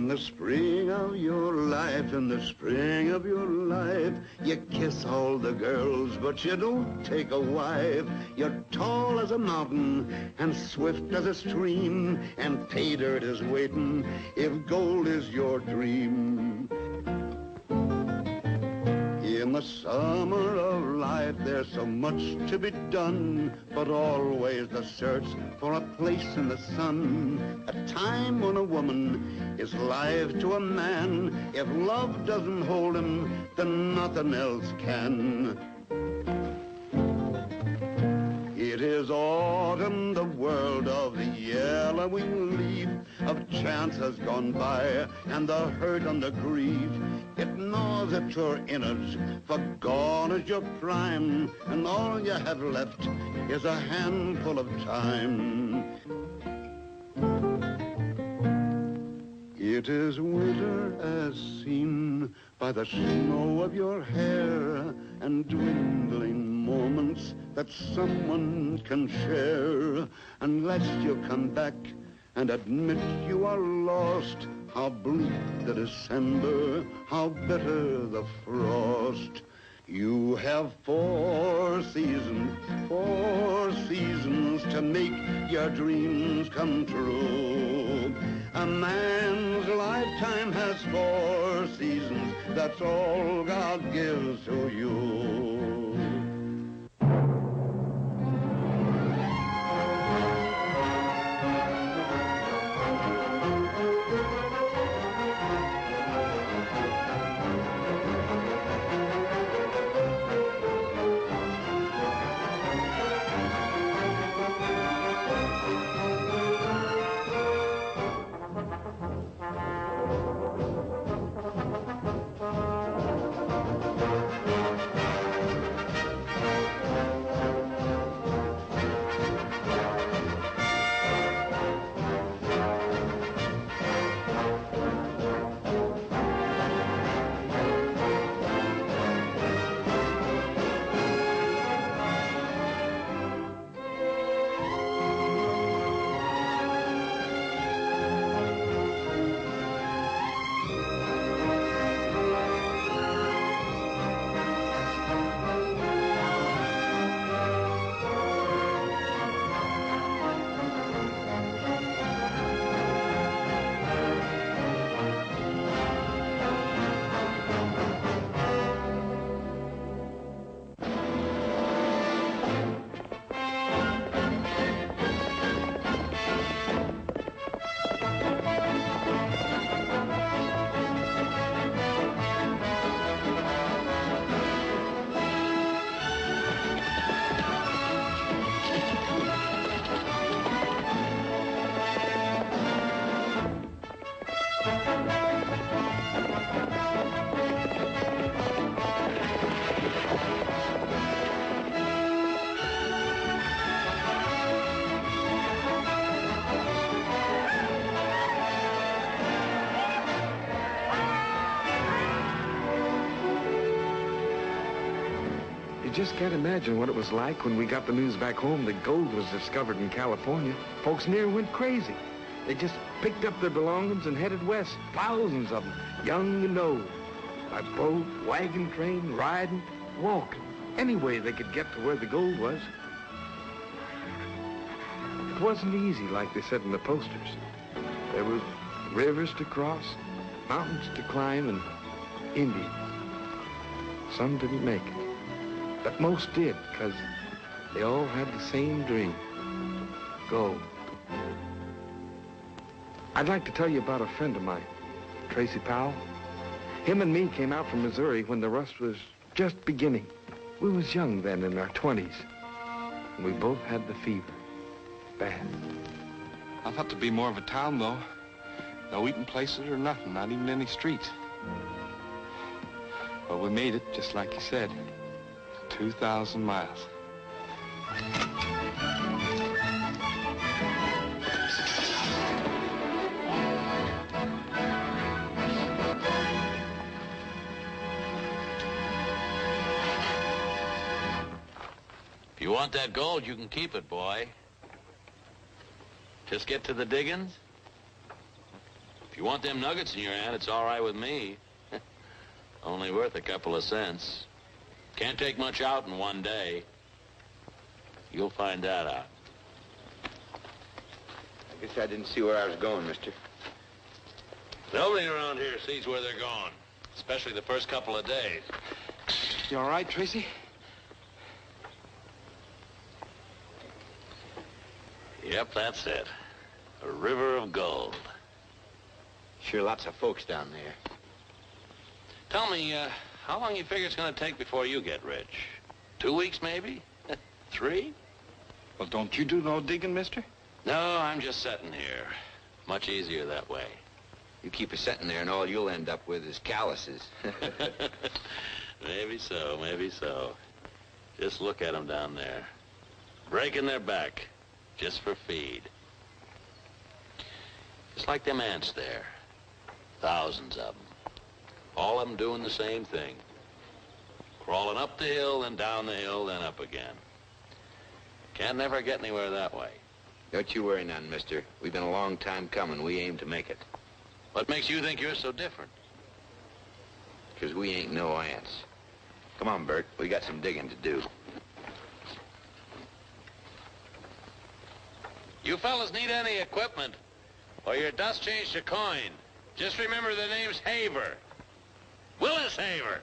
the spring of your life, in the spring of your life, you kiss all the girls, but you don't take a wife. You're tall as a mountain and swift as a stream, and pay dirt is waiting if gold is your dream. In the summer of life, there's so much to be done, but always the search for a place in the sun. A time when a woman is life to a man. If love doesn't hold him, then nothing else can. It is autumn, the world of the yellowing leaf, of chance has gone by, and the hurt and the grief. It gnaws at your innards, for gone is your prime, and all you have left is a handful of time. It is winter as seen by the snow of your hair, and dwindling moments that someone can share. Unless you come back and admit you are lost, how bleak the December, how bitter the frost. You have 4 seasons to make your dreams come true. A man's lifetime has 4 seasons, that's all God gives to you. You just can't imagine what it was like when we got the news back home that gold was discovered in California. Folks near went crazy. They just picked up their belongings and headed west. Thousands of them, young and old. By boat, wagon train, riding, walking. Any way they could get to where the gold was. It wasn't easy like they said in the posters. There were rivers to cross, mountains to climb, and Indians. Some didn't make it. But most did, because they all had the same dream. Gold. I'd like to tell you about a friend of mine, Tracy Powell. Him and me came out from Missouri when the rust was just beginning. We was young then, in our 20s. And we both had the fever. Bad. I thought to be more of a town, though. No eating places or nothing, not even any streets. But we made it, just like you said. 2,000 miles. If you want that gold, you can keep it, boy. Just get to the diggings. If you want them nuggets in your hand, it's all right with me. Only worth a couple of cents. Can't take much out in one day. You'll find that out. I guess I didn't see where I was going, mister. Nobody around here sees where they're going, especially the first couple of days. You all right, Tracy? Yep, that's it. A river of gold. Sure lots of folks down there. Tell me, how long you figure it's going to take before you get rich? 2 weeks, maybe? 3? Well, don't you do no digging, mister? No, I'm just sitting here. Much easier that way. You keep us sitting there and all you'll end up with is calluses. Maybe so, maybe so. Just look at them down there. Breaking their back, just for feed. Just like them ants there. Thousands of them. All of them doing the same thing. Crawling up the hill, then down the hill, then up again. Can't never get anywhere that way. Don't you worry none, mister. We've been a long time coming. We aim to make it. What makes you think you're so different? 'Cause we ain't no ants. Come on, Bert. We got some digging to do. You fellas need any equipment, or your dust changed to coin. Just remember the name's Haver. Willis Haver.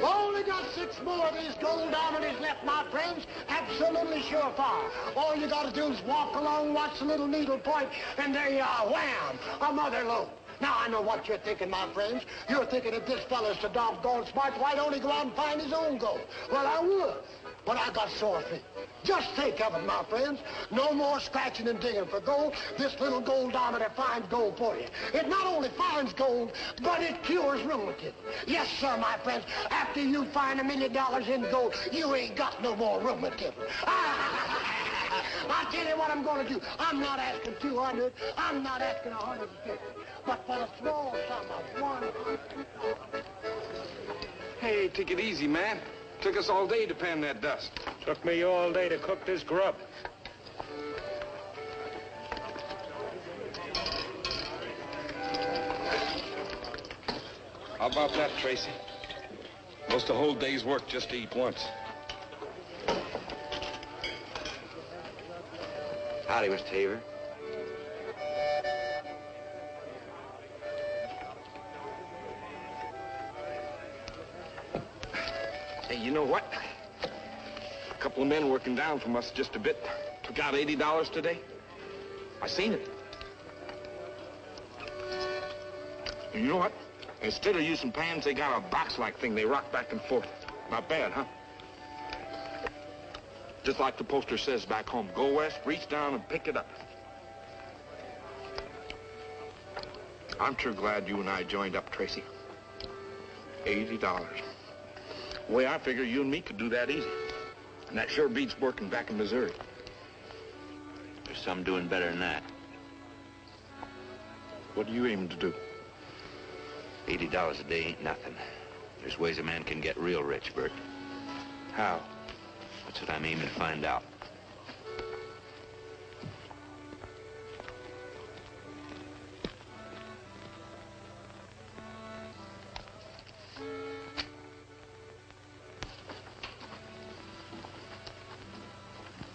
Only got 6 more of these gold diamonds left, my friends. Absolutely surefire. All you got to do is walk along, watch the little needle point, and there you are, wham, a mother lode. Now, I know what you're thinking, my friends. You're thinking if this fella's so doggone smart, why don't he go out and find his own gold? Well, I would, but I got sore feet. Just think of it, my friends. No more scratching and digging for gold. This little gold diamond finds gold for you. It not only finds gold, but it cures rheumatism. Yes, sir, my friends. After you find $1 million in gold, you ain't got no more rheumatism. I'll tell you what I'm going to do. I'm not asking 200. I'm not asking 150. But for the small sum of 100. Hey, take it easy, man. Took us all day to pan that dust. Took me all day to cook this grub. How about that, Tracy? Most a whole day's work just to eat once. Howdy, Mr. Haver. Hey, you know what? A couple of men working down from us just a bit took out $80 today. I seen it. And you know what? Instead of using pans, they got a box-like thing they rock back and forth. Not bad, huh? Just like the poster says back home, go west, reach down and pick it up. I'm sure glad you and I joined up, Tracy. $80. The way I figure, you and me could do that easy. And that sure beats working back in Missouri. There's some doing better than that. What are you aiming to do? $80 a day ain't nothing. There's ways a man can get real rich, Bert. How? That's what I'm aiming to find out.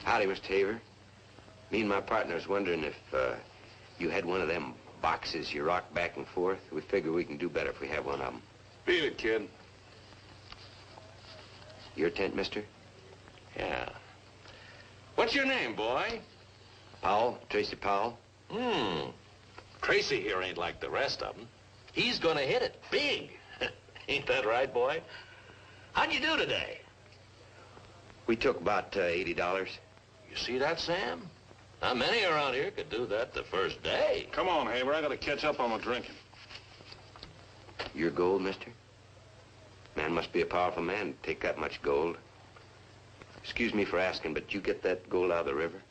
Howdy, Mr. Haver. Me and my partner's wondering if you had one of them boxes you rock back and forth. We figure we can do better if we have one of them. Beat it, kid. Your tent, mister? Yeah. What's your name, boy? Powell, Tracy Powell. Tracy here ain't like the rest of them. He's gonna hit it big. Ain't that right, boy? How'd you do today? We took about $80. You see that, Sam? Not many around here could do that the first day. Come on, Haver. I gotta catch up on my drinking. Your gold, mister? Man must be a powerful man to take that much gold. Excuse me for asking, but you get that gold out of the river?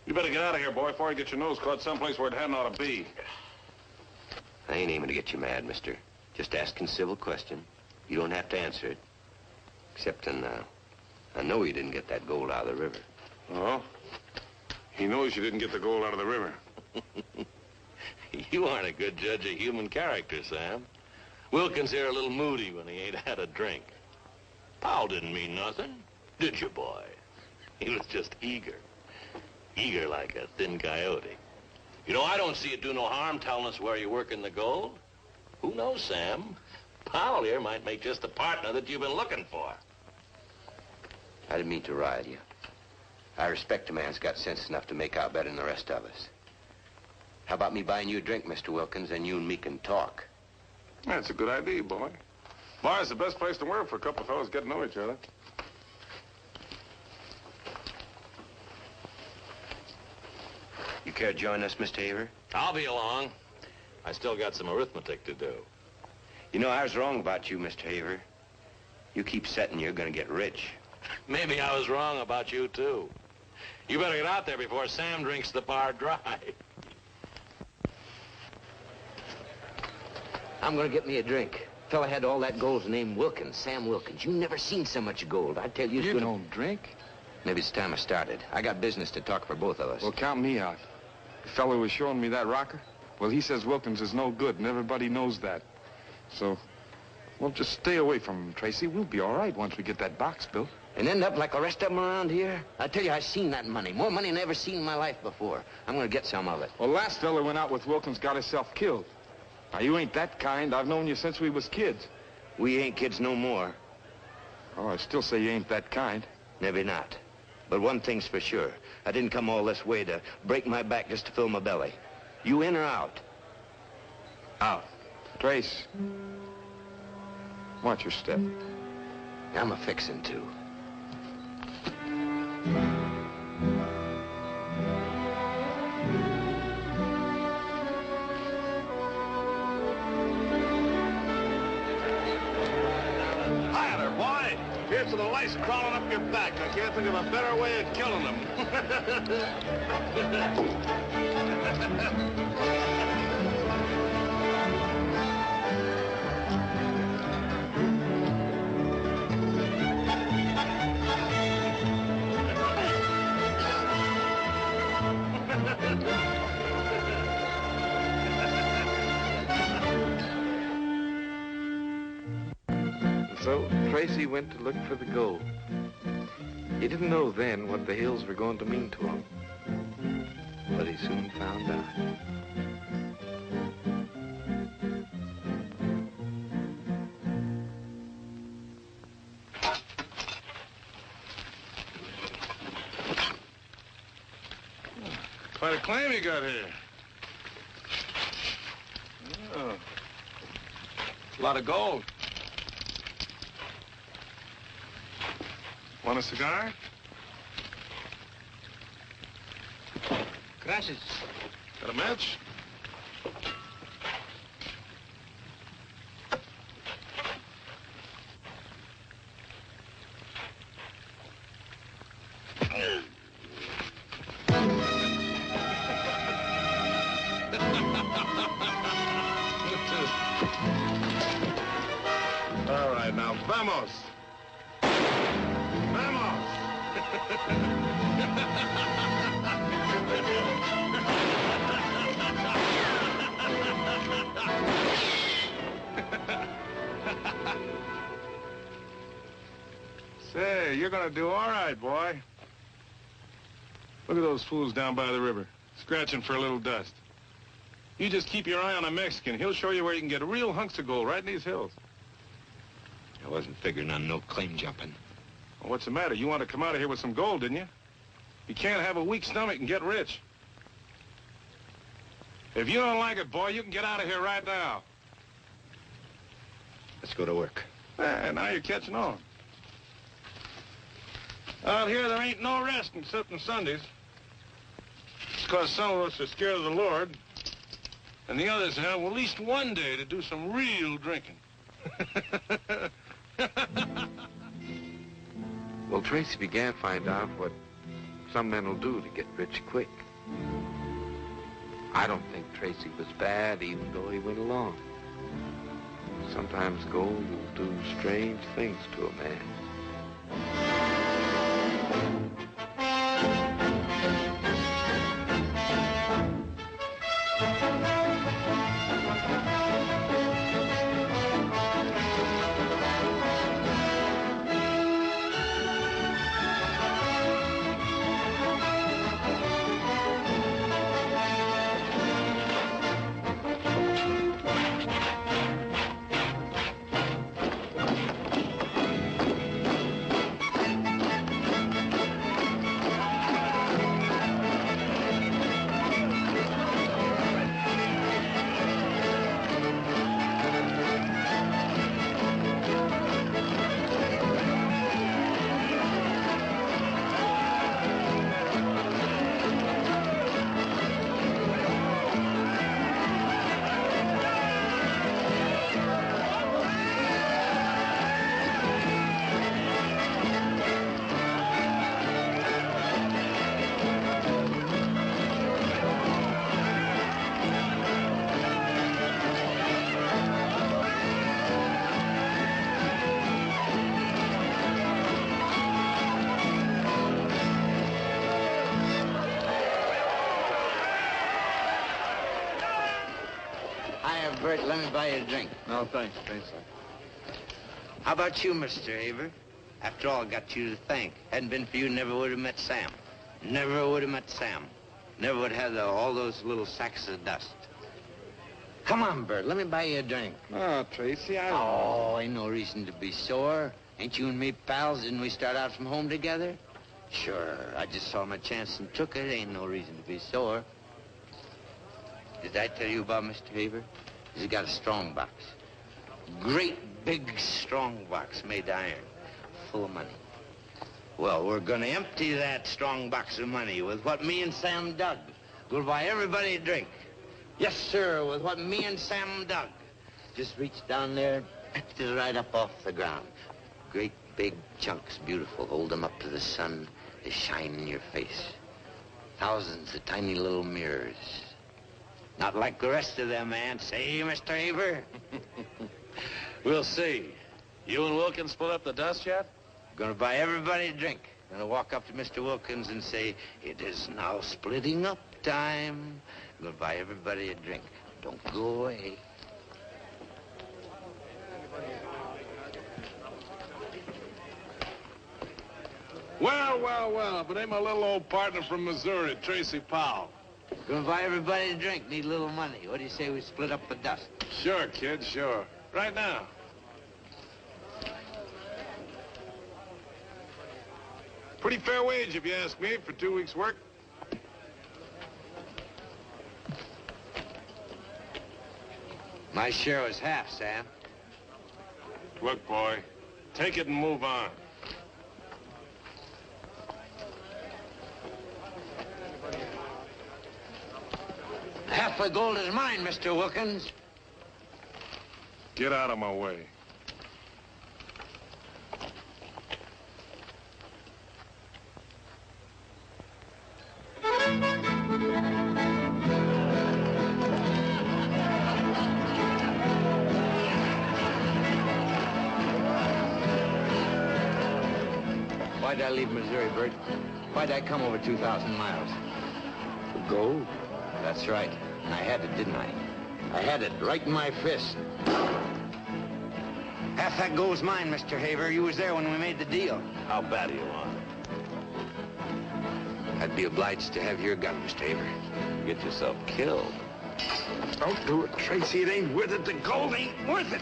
You better get out of here, boy, before you get your nose caught someplace where it hadn't ought to be. I ain't aiming to get you mad, mister. Just asking civil question. You don't have to answer it. Except I know you didn't get that gold out of the river. Oh? He knows you didn't get the gold out of the river. You aren't a good judge of human character, Sam. Wilkins here a little moody when he ain't had a drink. Powell didn't mean nothing, did you, boy? He was just eager. Eager like a thin coyote. You know, I don't see it do no harm telling us where you're working the gold. Who knows, Sam? Powell here might make just the partner that you've been looking for. I didn't mean to rile you. I respect a man who's got sense enough to make out better than the rest of us. How about me buying you a drink, Mr. Wilkins, and you and me can talk? That's a good idea, boy. Bar's the best place to work for a couple of fellows get to know each other. You care to join us, Mr. Haver? I'll be along. I still got some arithmetic to do. You know, I was wrong about you, Mr. Haver. You keep setting you're gonna get rich. Maybe I was wrong about you, too. You better get out there before Sam drinks the bar dry. I'm gonna get me a drink. Fella had all that gold's named Wilkins, Sam Wilkins. You never seen so much gold. I tell you, You don't drink? Maybe it's time I started. I got business to talk for both of us. Well, count me out. The fellow was showing me that rocker. Well, he says Wilkins is no good, and everybody knows that. So, well, just stay away from him, Tracy. We'll be all right once we get that box built. And end up like the rest of them around here? I tell you, I seen that money. More money than I ever seen in my life before. I'm gonna get some of it. Well, last fella went out with Wilkins, got himself killed. Now, you ain't that kind. I've known you since we was kids. We ain't kids no more. Oh, I still say you ain't that kind. Maybe not. But one thing's for sure. I didn't come all this way to break my back just to fill my belly. You in or out? Out. Trace, watch your step. I'm a-fixin' to. Hi there, boy. Here's to the lice crawling up your back. I can't think of a better way of killing them. So Tracy went to look for the gold. He didn't know then what the hills were going to mean to him. But he soon found out. Quite a claim you got here. Oh. A lot of gold. Want a cigar? Gracias. Got a match? All right, now, vamos. Vamos. Say, you're gonna do all right, boy. Look at those fools down by the river, scratching for a little dust. You just keep your eye on a Mexican. He'll show you where you can get real hunks of gold right in these hills. I wasn't figuring on no claim jumping. Well, what's the matter? You want to come out of here with some gold, didn't you? You can't have a weak stomach and get rich. If you don't like it, boy, you can get out of here right now. Let's go to work. Now you're catching on. Out here, there ain't no rest except on Sundays. It's because some of us are scared of the Lord, and the others have at least one day to do some real drinking. Well, Tracy began to find out what some men will do to get rich quick. I don't think Tracy was bad, even though he went along. Sometimes gold will do strange things to a man. Bert, let me buy you a drink. No, thanks. Thanks, sir. How about you, Mr. Haver? After all, I got you to thank. Hadn't been for you, never would have met Sam. Never would have met Sam. Never would have had all those little sacks of dust. Come on, Bert, let me buy you a drink. Oh, Tracy, I don't... Oh, ain't no reason to be sore. Ain't you and me pals? Didn't we start out from home together? Sure, I just saw my chance and took it. Ain't no reason to be sore. Did I tell you about Mr. Haver? He's got a strong box. Great big strong box made of iron, full of money. Well, we're gonna empty that strong box of money with what me and Sam dug. We'll buy everybody a drink. Yes, sir, with what me and Sam dug. Just reach down there, picked it right up off the ground. Great big chunks, beautiful. Hold them up to the sun, they shine in your face. Thousands of tiny little mirrors. Not like the rest of them, man. Say, Mr. Haver? We'll see. You and Wilkins split up the dust yet? Gonna buy everybody a drink. Gonna walk up to Mr. Wilkins and say, it is now splitting up time. Gonna buy everybody a drink. Don't go away. Well, but ain't my little old partner from Missouri, Tracy Powell. Gonna buy everybody a drink. Need a little money. What do you say we split up the dust? Sure, kid, sure. Right now. Pretty fair wage, if you ask me, for 2 weeks' work. My share was half, Sam. Look, boy, take it and move on. Half the gold is mine, Mr. Wilkins. Get out of my way. Why'd I leave Missouri, Bert? Why'd I come over 2,000 miles? The gold? That's right. And I had it, didn't I? I had it right in my fist. Half that gold's mine, Mr. Haver. You was there when we made the deal. How bad do you want it? I'd be obliged to have your gun, Mr. Haver. Get yourself killed. Don't do it, Tracy. It ain't worth it. The gold ain't worth it.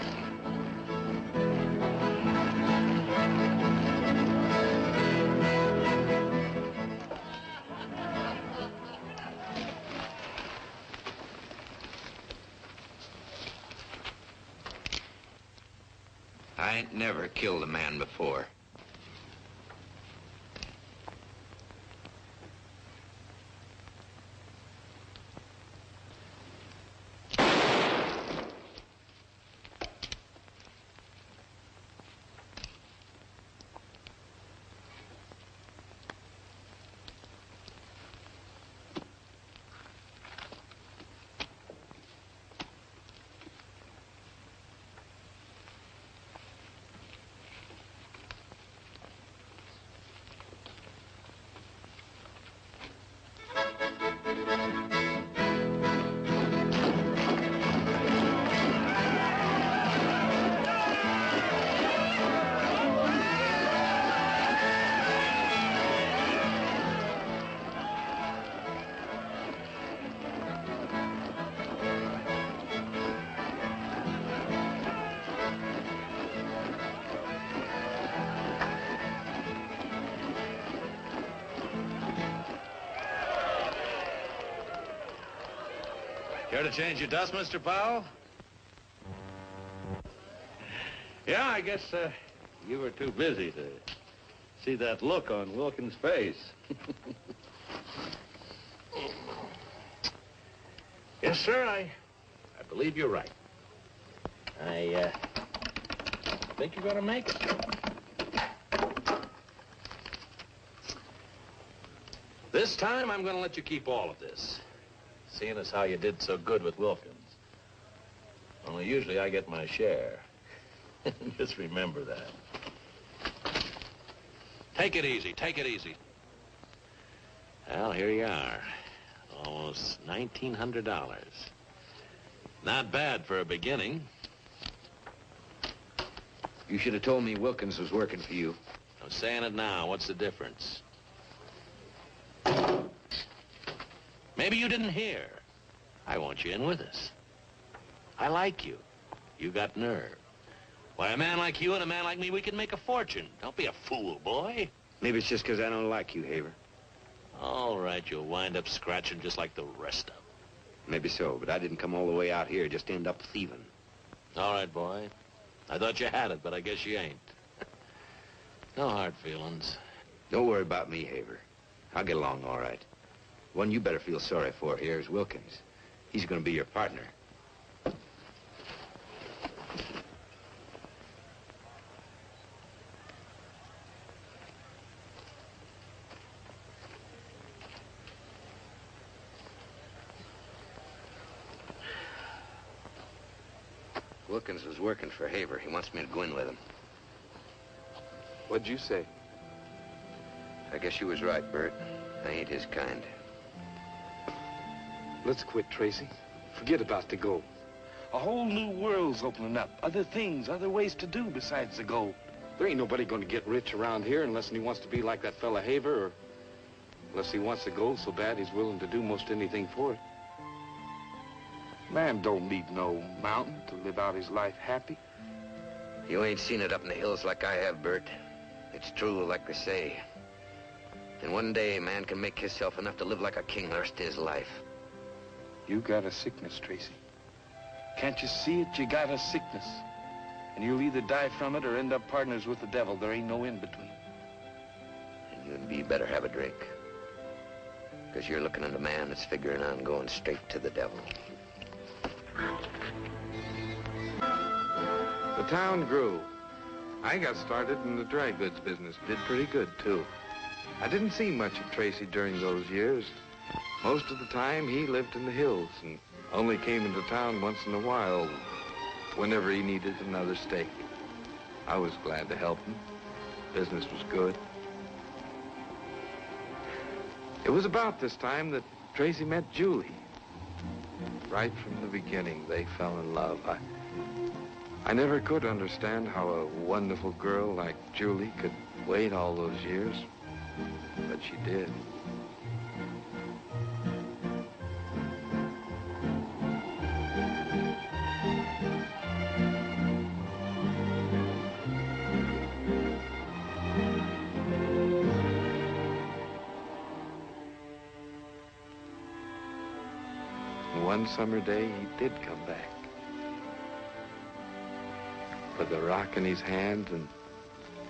I ain't never killed a man before. Care to change your dust, Mr. Powell? Yeah, I guess you were too busy to see that look on Wilkins' face. Yes, sir, I believe you're right. I think you're gonna make it. This time, I'm gonna let you keep all of this, seeing as how you did so good with Wilkins. Only usually I get my share. Just remember that. Take it easy, take it easy. Well, here you are. Almost $1,900. Not bad for a beginning. You should have told me Wilkins was working for you. I'm saying it now. What's the difference? Maybe you didn't hear. I want you in with us. I like you. You got nerve. Why, a man like you and a man like me, we can make a fortune. Don't be a fool, boy. Maybe it's just because I don't like you, Haver. All right, you'll wind up scratching just like the rest of them. Maybe so, but I didn't come all the way out here just to end up thieving. All right, boy. I thought you had it, but I guess you ain't. No hard feelings. Don't worry about me, Haver. I'll get along all right. One you better feel sorry for here is Wilkins. He's going to be your partner. Wilkins was working for Haver. He wants me to go in with him. What'd you say? I guess you was right, Bert. I ain't his kind. Let's quit, Tracy. Forget about the gold. A whole new world's opening up. Other things, other ways to do besides the gold. There ain't nobody going to get rich around here unless he wants to be like that fella Haver, or unless he wants the gold so bad he's willing to do most anything for it. Man don't need no mountain to live out his life happy. You ain't seen it up in the hills like I have, Bert. It's true, like they say. And one day, a man can make himself enough to live like a king the rest of his life. You got a sickness, Tracy. Can't you see it? You got a sickness. And you'll either die from it or end up partners with the devil. There ain't no in-between. And you and me better have a drink. Because you're looking at a man that's figuring on going straight to the devil. The town grew. I got started in the dry goods business. Did pretty good, too. I didn't see much of Tracy during those years. Most of the time, he lived in the hills and only came into town once in a while whenever he needed another stake. I was glad to help him. Business was good. It was about this time that Tracy met Julie. Right from the beginning, they fell in love. I never could understand how a wonderful girl like Julie could wait all those years, but she did. One summer day, he did come back. With a rock in his hand and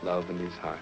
love in his heart.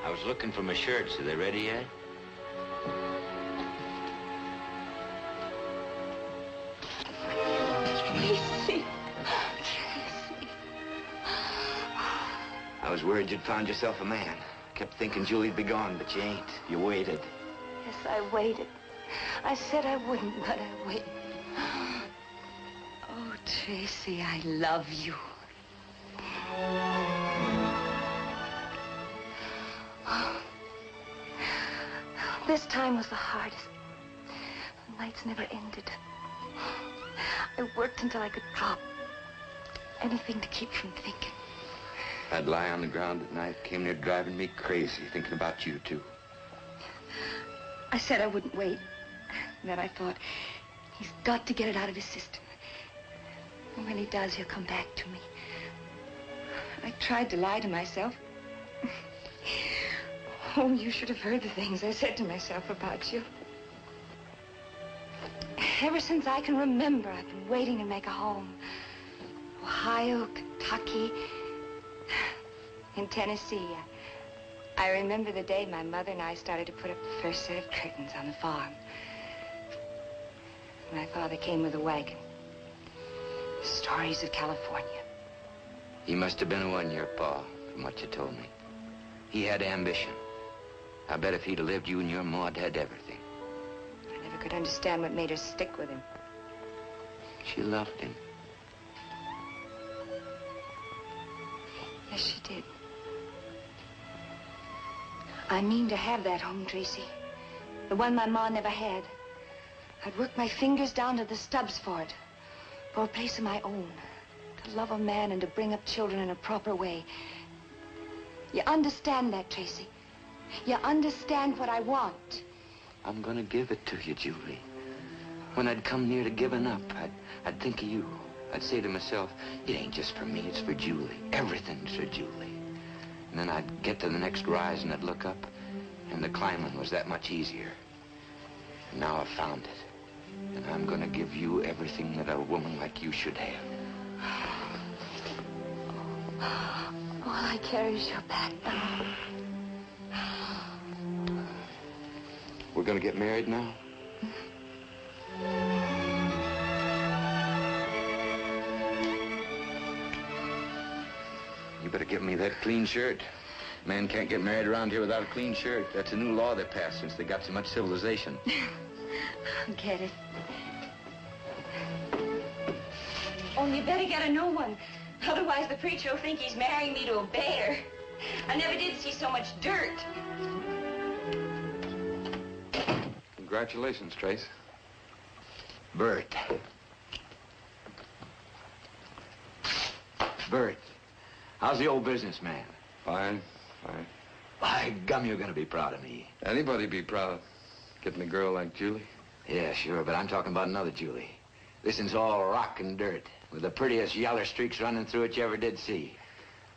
I was looking for my shirts. Are they ready yet? Tracy. I was worried you'd found yourself a man. Kept thinking Julie'd be gone, but you ain't. You waited. Yes, I waited. I said I wouldn't, but I waited. Oh, Tracy, I love you. This time was the hardest. nights never ended. I worked until I could drop. Anything to keep from thinking. I'd lie on the ground at night, came near driving me crazy, thinking about you, too. I said I wouldn't wait. And then I thought, he's got to get it out of his system. And when he does, he'll come back to me. I tried to lie to myself. Oh, you should have heard the things I said to myself about you. Ever since I can remember, I've been waiting to make a home. Ohio, Kentucky, in Tennessee. I remember the day my mother and I started to put up the first set of curtains on the farm. My father came with a wagon. Stories of California. He must have been a one, your pa, from what you told me. He had ambition. I bet if he'd have lived, you and your ma had had everything. I never could understand what made her stick with him. She loved him. Yes, she did. I mean to have that home, Tracy. The one my ma never had. I'd work my fingers down to the stubs for it. For a place of my own. To love a man and to bring up children in a proper way. You understand that, Tracy? You understand what I want? I'm gonna give it to you, Julie. When I'd come near to giving up, I'd think of you. I'd say to myself, it ain't just for me, it's for Julie. Everything's for Julie. And then I'd get to the next rise and I'd look up, and the climbing was that much easier. And now I've found it. And I'm gonna give you everything that a woman like you should have. All I carry is your back now. We're gonna get married now? You better give me that clean shirt. Man can't get married around here without a clean shirt. That's a new law they passed since they got so much civilization. Get it. Only you better get a new one. Otherwise, the preacher will think he's marrying me to a bear. I never did see so much dirt. Congratulations, Trace. Bert. Bert, how's the old businessman? Fine, fine. By gum, you're gonna be proud of me. Anybody be proud. Getting a girl like Julie. Yeah, sure, but I'm talking about another Julie. This one's all rock and dirt, with the prettiest yaller streaks running through it you ever did see.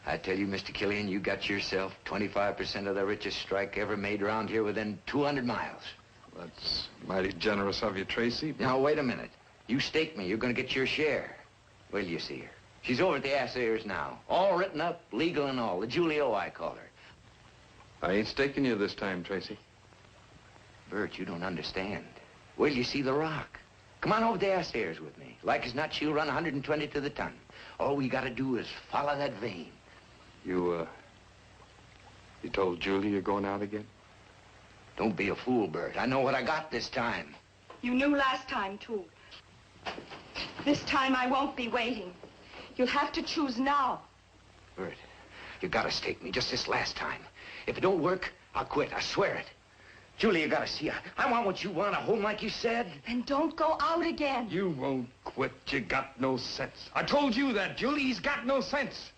I tell you, Mr. Killian, you got yourself 25% of the richest strike ever made around here within 200 miles. That's mighty generous of you, Tracy. But... Now, wait a minute. You stake me, you're gonna get your share. Wait till you see her. She's over at the Assayers now. All written up, legal and all. The Julie O, I call her. I ain't staking you this time, Tracy. Bert, you don't understand. Wait till you see the rock. Come on over to the Assayers with me. Like as not, she'll run 120 to the ton. All we gotta do is follow that vein. You told Julie you're going out again? Don't be a fool, Bert. I know what I got this time. You knew last time, too. This time I won't be waiting. You'll have to choose now. Bert, you gotta stake me just this last time. If it don't work, I'll quit. I swear it. Julie, you gotta see, I want what you want, a home like you said. Then don't go out again. You won't quit. You got no sense. I told you that, Julie. He's got no sense.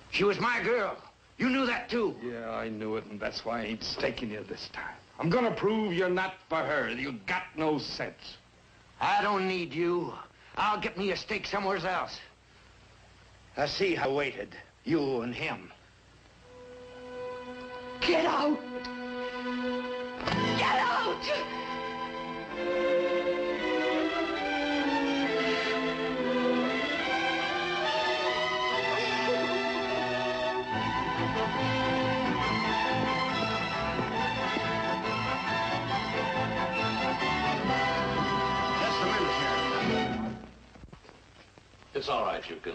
She was my girl. You knew that, too. Yeah, I knew it, and that's why I ain't staking you this time. I'm gonna prove you're not for her. You got no sense. I don't need you. I'll get me a stake somewhere else. I see how waited. You and him. Get out! Get out! It's all right. You can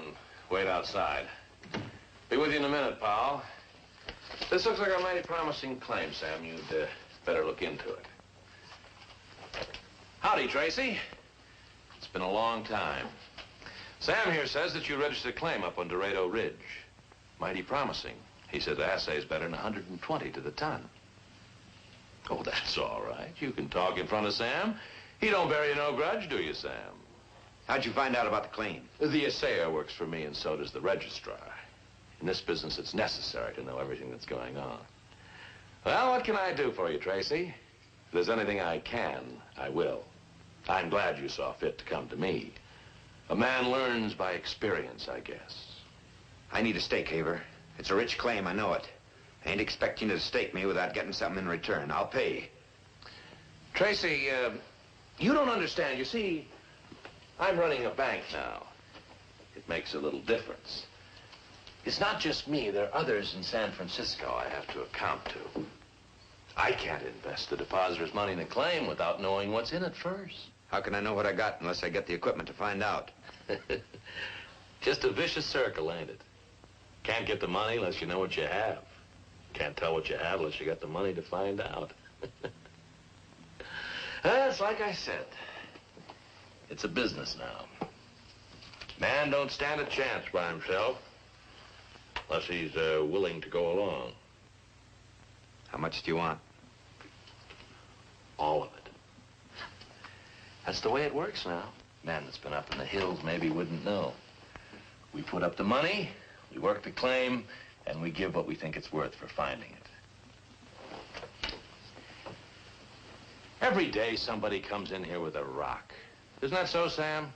wait outside. Be with you in a minute, pal. This looks like a mighty promising claim, Sam. You'd better look into it. Howdy, Tracy. It's been a long time. Sam here says that you registered a claim up on Dorado Ridge. Mighty promising. He said the assay's better than 120 to the ton. Oh, that's all right. You can talk in front of Sam. He don't bear you no grudge, do you, Sam? How'd you find out about the claim? The assayer works for me, and so does the registrar. In this business, it's necessary to know everything that's going on. Well, what can I do for you, Tracy? If there's anything I can, I will. I'm glad you saw fit to come to me. A man learns by experience, I guess. I need a stake, Haver. It's a rich claim, I know it. I ain't expecting you to stake me without getting something in return. I'll pay. Tracy, you don't understand. You see, I'm running a bank now. It makes a little difference. It's not just me. There are others in San Francisco I have to account to. I can't invest the depositor's money in a claim without knowing what's in it first. How can I know what I got unless I get the equipment to find out? Just a vicious circle, ain't it? Can't get the money unless you know what you have. Can't tell what you have unless you got the money to find out. That's like I said. It's a business now. Man don't stand a chance by himself unless he's willing to go along. How much do you want? All of it. That's the way it works now. Man that's been up in the hills maybe wouldn't know. We put up the money, we work the claim, and we give what we think it's worth for finding it. Every day somebody comes in here with a rock. Isn't that so, Sam?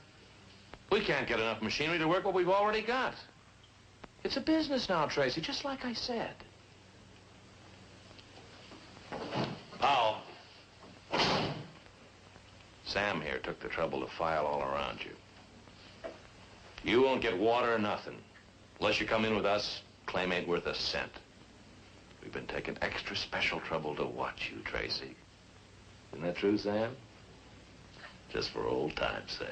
We can't get enough machinery to work what we've already got. It's a business now, Tracy, just like I said. Powell. Sam here took the trouble to file all around you. You won't get water or nothing. Unless you come in with us, claim ain't worth a cent. We've been taking extra special trouble to watch you, Tracy. Isn't that true, Sam? Just for old time's sake.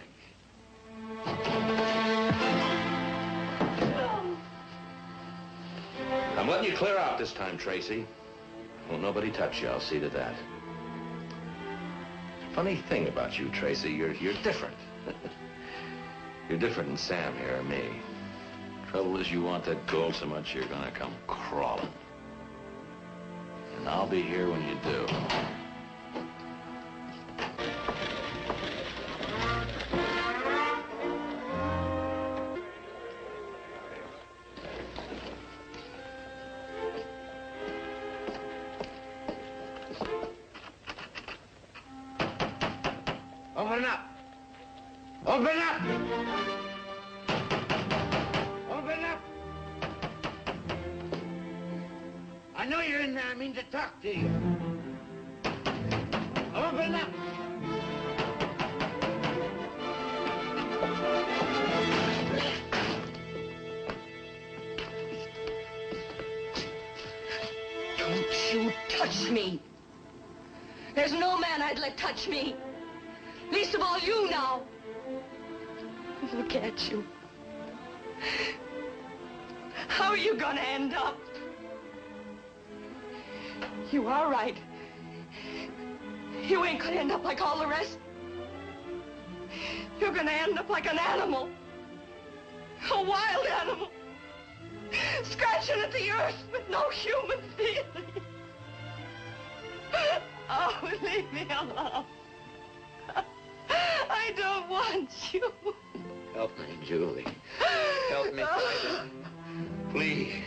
I'm letting you clear out this time, Tracy. Won't nobody touch you, I'll see to that. Funny thing about you, Tracy, you're different. You're different than Sam here or me. Trouble is you want that gold so much you're gonna come crawling. And I'll be here when you do. Open up! Open up! Open up! I know you're in there. I mean to talk to you. Open up! Don't you touch me. There's no man I'd let touch me. Least of all you now. Look at you. How are you gonna end up? You are right. You ain't gonna end up like all the rest. You're gonna end up like an animal. A wild animal. Scratching at the earth with no human feeling. Oh, leave me alone. I don't want you. Help me, Julie. Help me, please.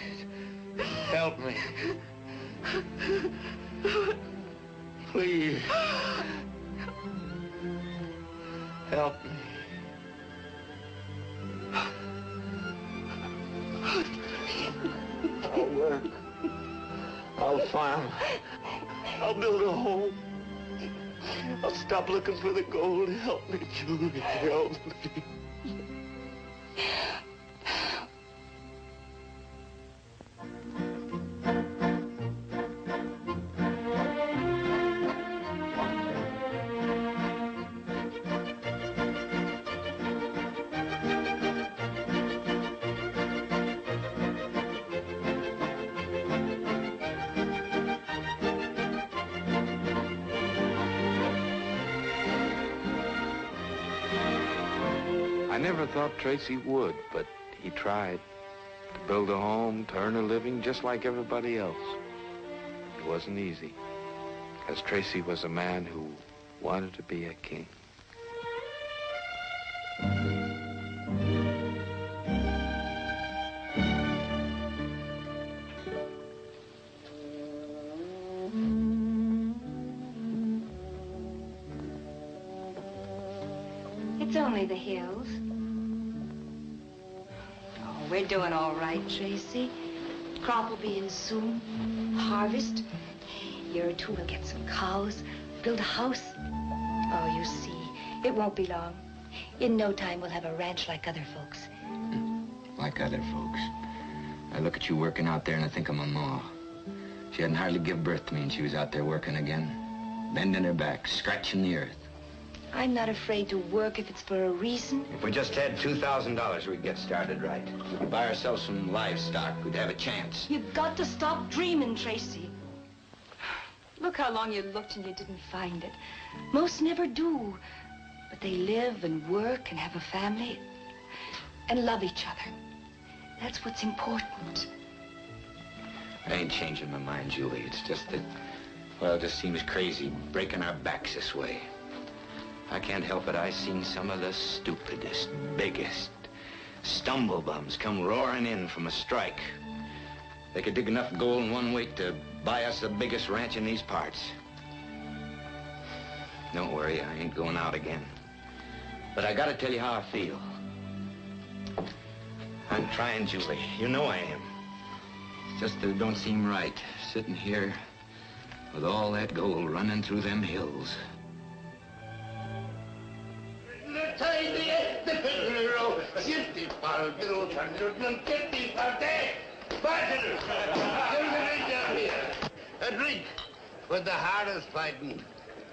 Help me. Please. Help me. I'll work. I'll farm. I'll build a home. I'll stop looking for the gold. Help me, Julie. Help me. I never thought Tracy would, but he tried to build a home, to earn a living, just like everybody else. It wasn't easy. Because Tracy was a man who wanted to be a king. It's only the hills. Oh, we're doing all right, Tracy. Crop will be in soon. Harvest. Year or two, we'll get some cows, build a house. Oh, you see, it won't be long. In no time, we'll have a ranch like other folks. Like other folks. I look at you working out there and I think of my ma. She hadn't hardly give birth to me and she was out there working again. Bending her back, scratching the earth. I'm not afraid to work if it's for a reason. If we just had $2,000, we'd get started right. We could buy ourselves some livestock. We'd have a chance. You've got to stop dreaming, Tracy. Look how long you looked and you didn't find it. Most never do. But they live and work and have a family and love each other. That's what's important. I ain't changing my mind, Julie. It's just that, well, it just seems crazy breaking our backs this way. I can't help it. I've seen some of the stupidest, biggest stumblebums come roaring in from a strike. They could dig enough gold in one week to buy us the biggest ranch in these parts. Don't worry, I ain't going out again. But I gotta tell you how I feel. I'm trying, Julie. You know I am. It's just that it don't seem right, sitting here with all that gold running through them hills. A drink with the hardest fighting,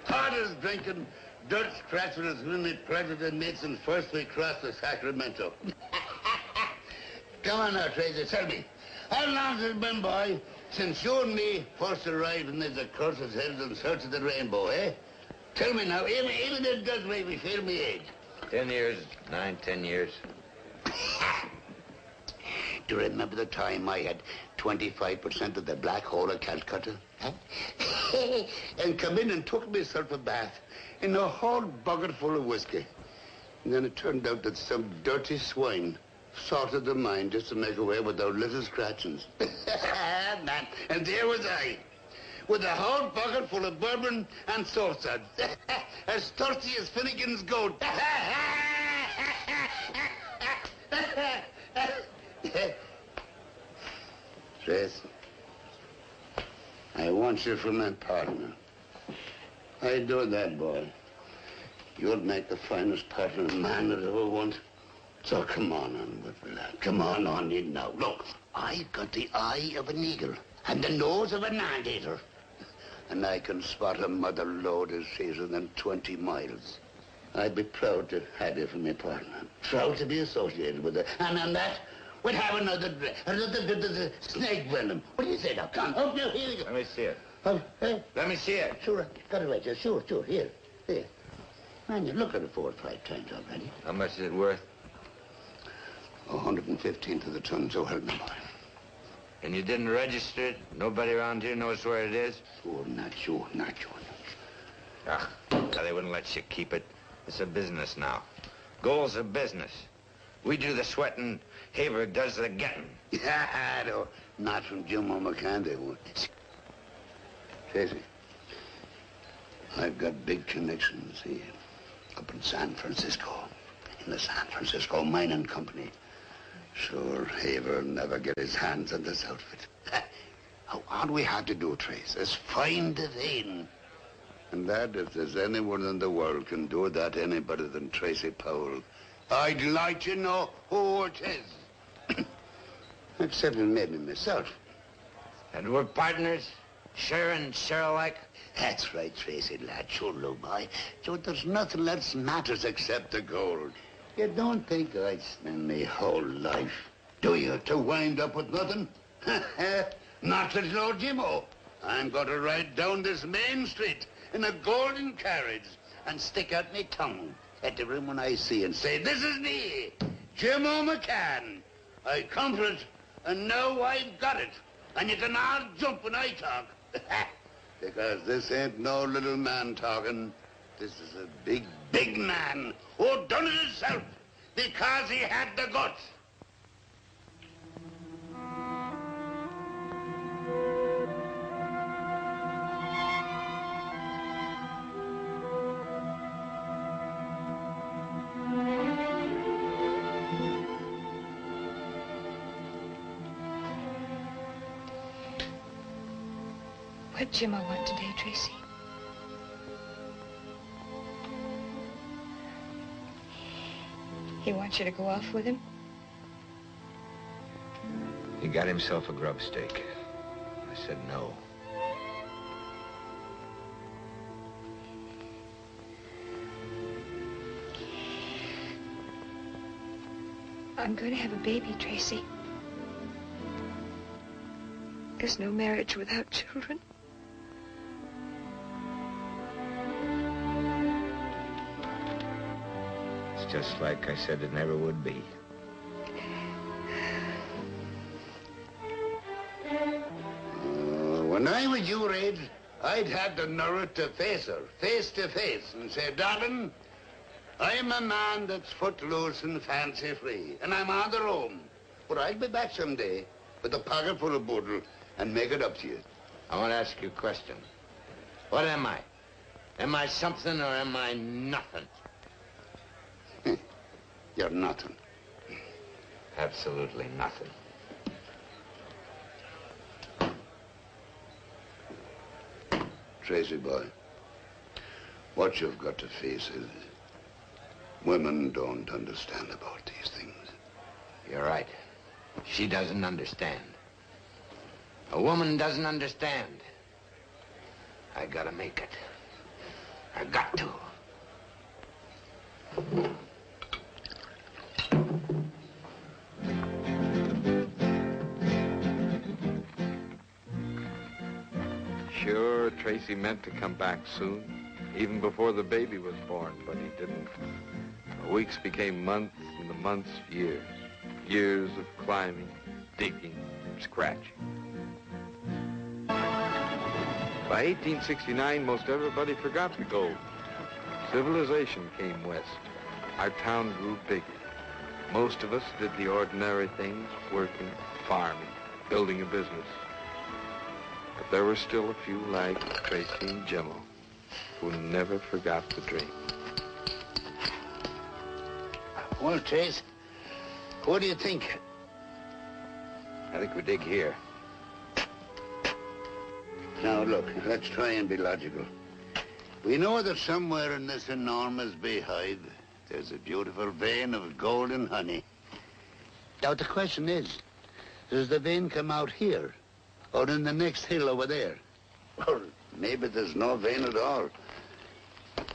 hardest drinking, dirt scratching as many president Mason first we crossed the Sacramento. Come on now, Tracy, tell me, how long has it been, boy, since you and me first arrived in these accursed hills in search of the rainbow, eh? Tell me now, even it does make me feel me age. 10 years, 9, 10 years. Do you remember the time I had 25% of the black hole of Calcutta? Huh? And come in and took myself a bath in a whole bucket full of whiskey. And then it turned out that some dirty swine salted the mine just to make away with our little scratchings. Man, and there was I, with a whole bucket full of bourbon and saucesuds, as thirsty as Finnegan's goat. Trace, I want you for my partner. I do that, boy. You'll make the finest partner a man that ever want. So come on with me, lad. Come on in now. Look, I've got the eye of an eagle and the nose of an anteater. And I can spot a mother lode as safer than 20 miles. I'd be proud to have you for my partner. Proud to be associated with her. And on that, we'd have another snake venom. What do you say now? Come, up now, here you go. Let me see it. Hey? Let me see it. Sure, got it right there. Sure, here. Man, you look at it 4 or 5 times already. How much is it worth? 115 to the ton, so help me, boy. And you didn't register it? Nobody around here knows where it is? Oh, not you. Ah, they wouldn't let you keep it. It's a business now. Gold's a business. We do the sweating, Haver does the getting. Yeah, no, not from Jim or McCann, they won't. Tracy, I've got big connections here, up in San Francisco, in the San Francisco Mining Company. Sure, Haver'll never get his hands on this outfit. All we had to do, Trace, is find the vein. And that, if there's anyone in the world can do that any better than Tracy Powell, I'd like to know who it is. Except maybe myself. And we're partners? Share and share alike? That's right, Tracy, lad. Sure, look, boy. So there's nothing else matters except the gold. You don't think I'd spend my whole life, do you, to wind up with nothing? Not little old Jimmo. I'm going to ride down this main street in a golden carriage and stick out my tongue at everyone I see and say, this is me, Jimmo McCann. I come for it, and now I've got it. And you can all jump when I talk. Because this ain't no little man talking. This is a big, big man who done it himself because he had the guts. What Jim I want today, Tracy? He wants you to go off with him? He got himself a grub steak. I said no. I'm going to have a baby, Tracy. There's no marriage without children. It's just like I said it never would be. When I was your age, I'd had the nerve to face her, face to face, and say, darling, I'm a man that's footloose and fancy-free, and I'm on the roam. But I'll be back someday with a pocket full of boodle and make it up to you. I want to ask you a question. What am I? Am I something or am I nothing? You're nothing. Absolutely nothing. Tracy boy, what you've got to face is women don't understand about these things. You're right. She doesn't understand. A woman doesn't understand. I gotta make it. I got to. Sure, Tracy meant to come back soon, even before the baby was born, but he didn't. The weeks became months, and the months years. Years of climbing, digging, scratching. By 1869, most everybody forgot the gold. Civilization came west. Our town grew bigger. Most of us did the ordinary things, working, farming, building a business. But there were still a few like Tracy and Jimmo who never forgot the dream. Well, Trace, what do you think? I think we dig here. Now, look, let's try and be logical. We know that somewhere in this enormous beehive, there's a beautiful vein of golden honey. Now, the question is, does the vein come out here, or in the next hill over there? Or maybe there's no vein at all.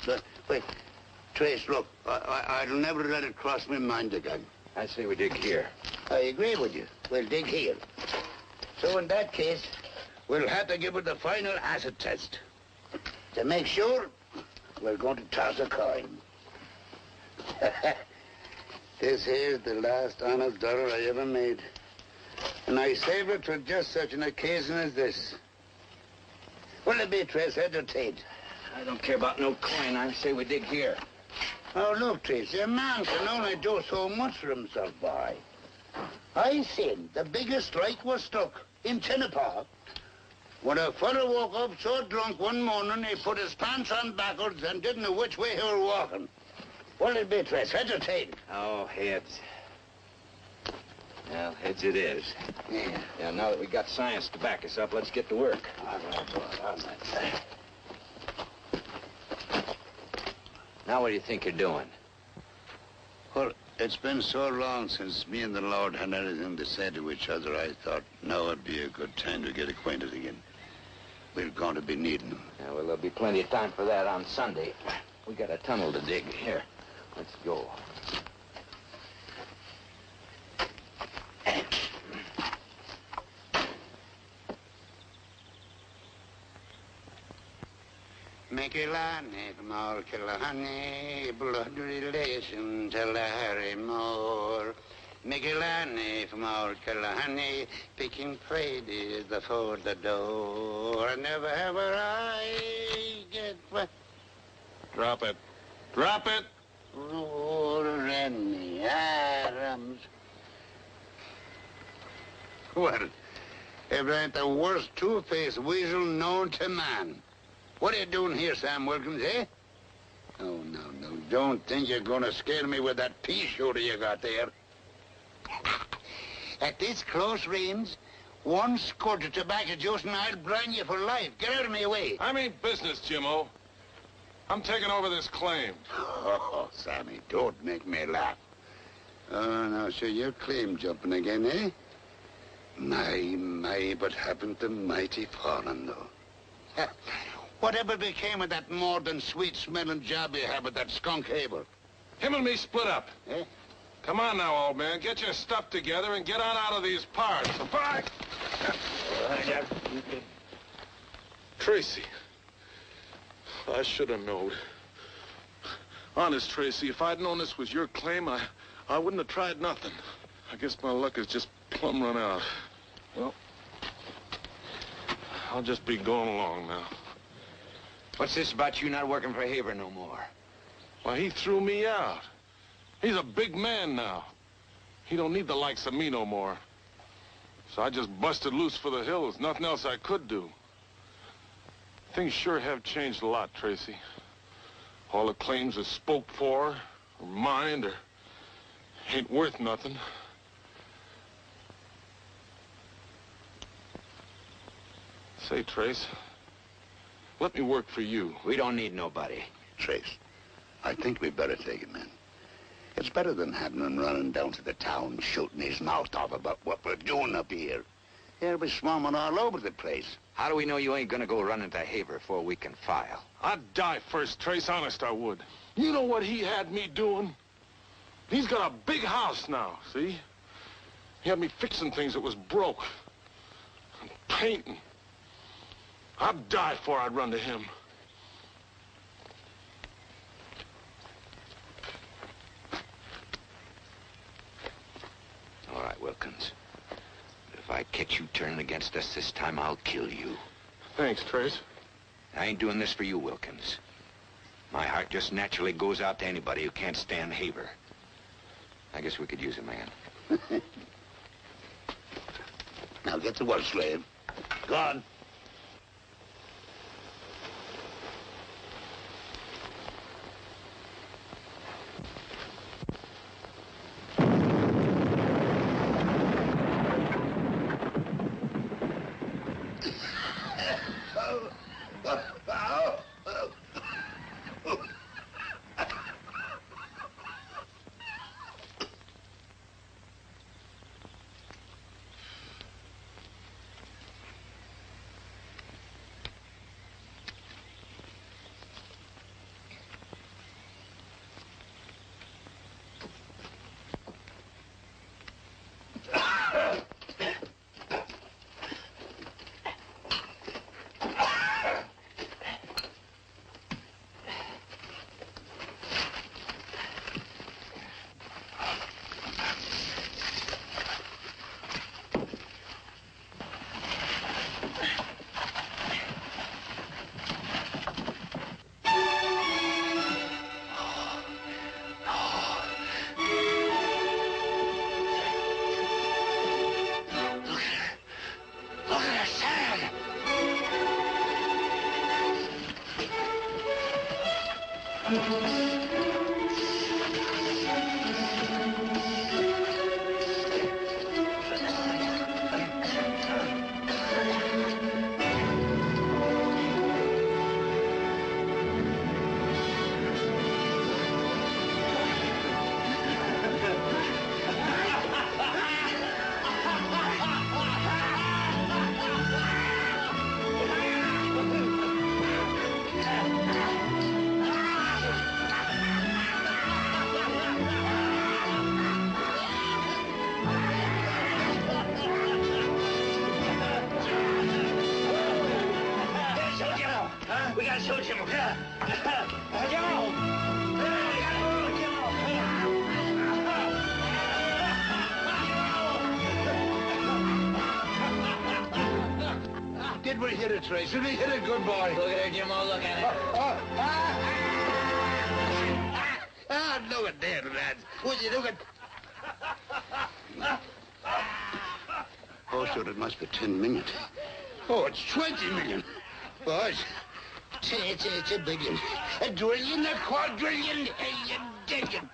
But, wait, Trace, look, I'll never let it cross my mind again. I say we dig here. I agree with you. We'll dig here. So in that case, we'll have to give it the final acid test. To make sure, we're going to toss a coin. This here's the last honest dollar I ever made. And I saved it for just such an occasion as this. What'll it be, Trace? Entertain. I don't care about no coin. I say we dig here. Oh, look, Tracy, a man can only do so much for himself, boy. I seen the biggest strike was struck in Tinnepaw when a fellow woke up so drunk one morning he put his pants on backwards and didn't know which way he was walking. What'll it be, Trace? Entertain. Oh, heads. Well, heads it is. Yeah. Yeah, now that we got science to back us up, let's get to work. All right, boy, all right. Now what do you think you're doing? Well, it's been so long since me and the Lord had anything to say to each other, I thought now would be a good time to get acquainted again. We're going to be needing them. Yeah, well, there'll be plenty of time for that on Sunday. We got a tunnel to dig. Here, let's go. Mikilani, Malkilani, blood relation to Larry Moore. Michelani from our Kalahani, picking Fridays before the door. Never have I get what? Drop it. Drop it! Lord, Rennie Adams. Well, if there ain't the worst two-faced weasel known to man. What are you doing here, Sam Wilkins, eh? Oh, no, don't think you're gonna scare me with that pea shooter you got there. At this close range, one squirt of tobacco juice and I'll brand you for life. Get out of my way. I mean business, Jimmo. I'm taking over this claim. Oh, Sammy, don't make me laugh. Oh, now, so you're claim jumping again, eh? My, but happened to mighty fallen, though. Whatever became of that more than sweet-smelling job you have with that skunk Haber? Him and me split up. Eh? Come on now, old man. Get your stuff together and get on out of these parts. Bye. Tracy. I should have known. Honest, Tracy, if I'd known this was your claim, I wouldn't have tried nothing. I guess my luck is just plumb run out. Well, I'll just be going along now. What's this about you not working for Haber no more? Why, he threw me out. He's a big man now. He don't need the likes of me no more. So I just busted loose for the hills. Nothing else I could do. Things sure have changed a lot, Tracy. All the claims are spoke for, or mined, or ain't worth nothing. Say, Trace, let me work for you. We don't need nobody. Trace, I think we better take it, man. It's better than having him running down to the town shooting his mouth off about what we're doing up here. He'll be swarming all over the place. How do we know you ain't gonna go running to Haber before we can file? I'd die first, Trace. Honest, I would. You know what he had me doing? He's got a big house now, see? He had me fixing things that was broke. And painting. I'd die before I'd run to him. All right, Wilkins. If I catch you turning against us this time, I'll kill you. Thanks, Trace. I ain't doing this for you, Wilkins. My heart just naturally goes out to anybody who can't stand Haber. I guess we could use a man. Now get to work, slave. Go on. Did we hit it, Tracy? We hit it, good boy. Look at her, Jimmo. Look at it. Look at that, lads. Would you look at... Oh, sure, it must be 10 million. Oh, it's 20 million. Boys, it's a billion. A drillion, a quadrillion, a dillion.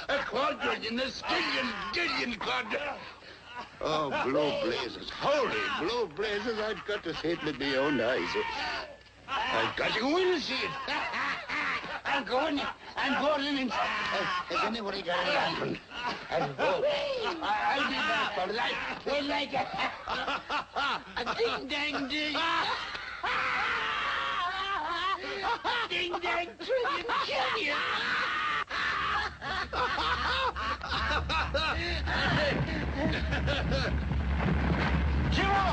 A quadrillion, a skillion, dillion, quadrillion. Oh, blow blazes. Holy blow blazes. I've got to see it with my own eyes. I've got to go in and see it. I'm going in. Has anybody got a lantern? I'll go. I'll be back, fellas. We'll like it. A ding-dang-ding. Ding-dang, trillion, trillion. Jimmo!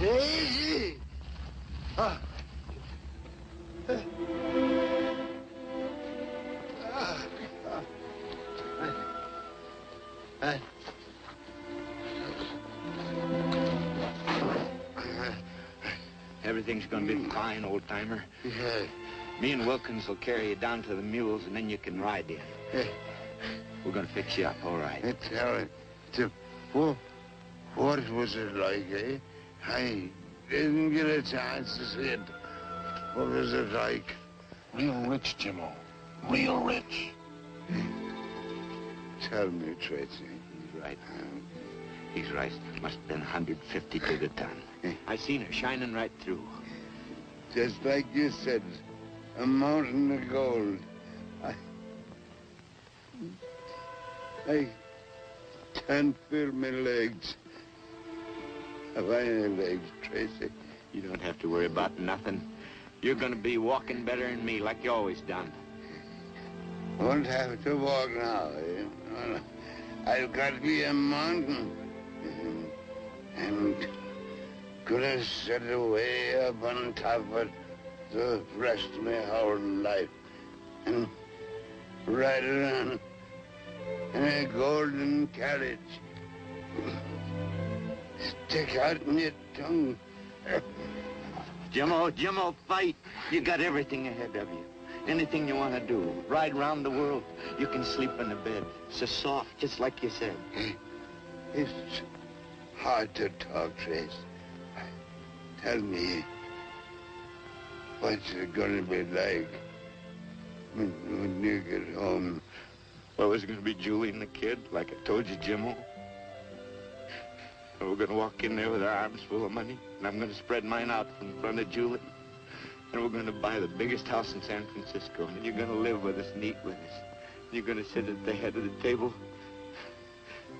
Daisy! Everything's gonna be fine, old-timer. Yeah. Me and Wilkins will carry you down to the mules, and then you can ride in. Yeah. We're gonna fix you up, all right. What was it like, eh? I didn't get a chance to see it. What was it like? Real rich, Jimmo. Real rich. Tell me, Tracy. He's right. He's right. Must have been 150 to the ton. I seen her shining right through. Just like you said, a mountain of gold. I can't feel my legs. Have I any legs, Tracy? You don't have to worry about nothing. You're gonna be walking better than me, like you always done. Won't have to walk now, eh? I've got to be a mountain. And gonna sit away up on top of it the rest of my whole life. And ride around in a golden carriage. Stick out in your tongue. Jimmo, fight. You got everything ahead of you. Anything you want to do. Ride around the world. You can sleep in a bed. So soft, just like you said. It's hard to talk, Trace. Tell me, what's it gonna be like when you get home? Well, it's gonna be Julie and the kid, like I told you, Jimmo. And we're gonna walk in there with our arms full of money, and I'm gonna spread mine out in front of Julie. And we're gonna buy the biggest house in San Francisco, and you're gonna live with us and eat with us. You're gonna sit at the head of the table,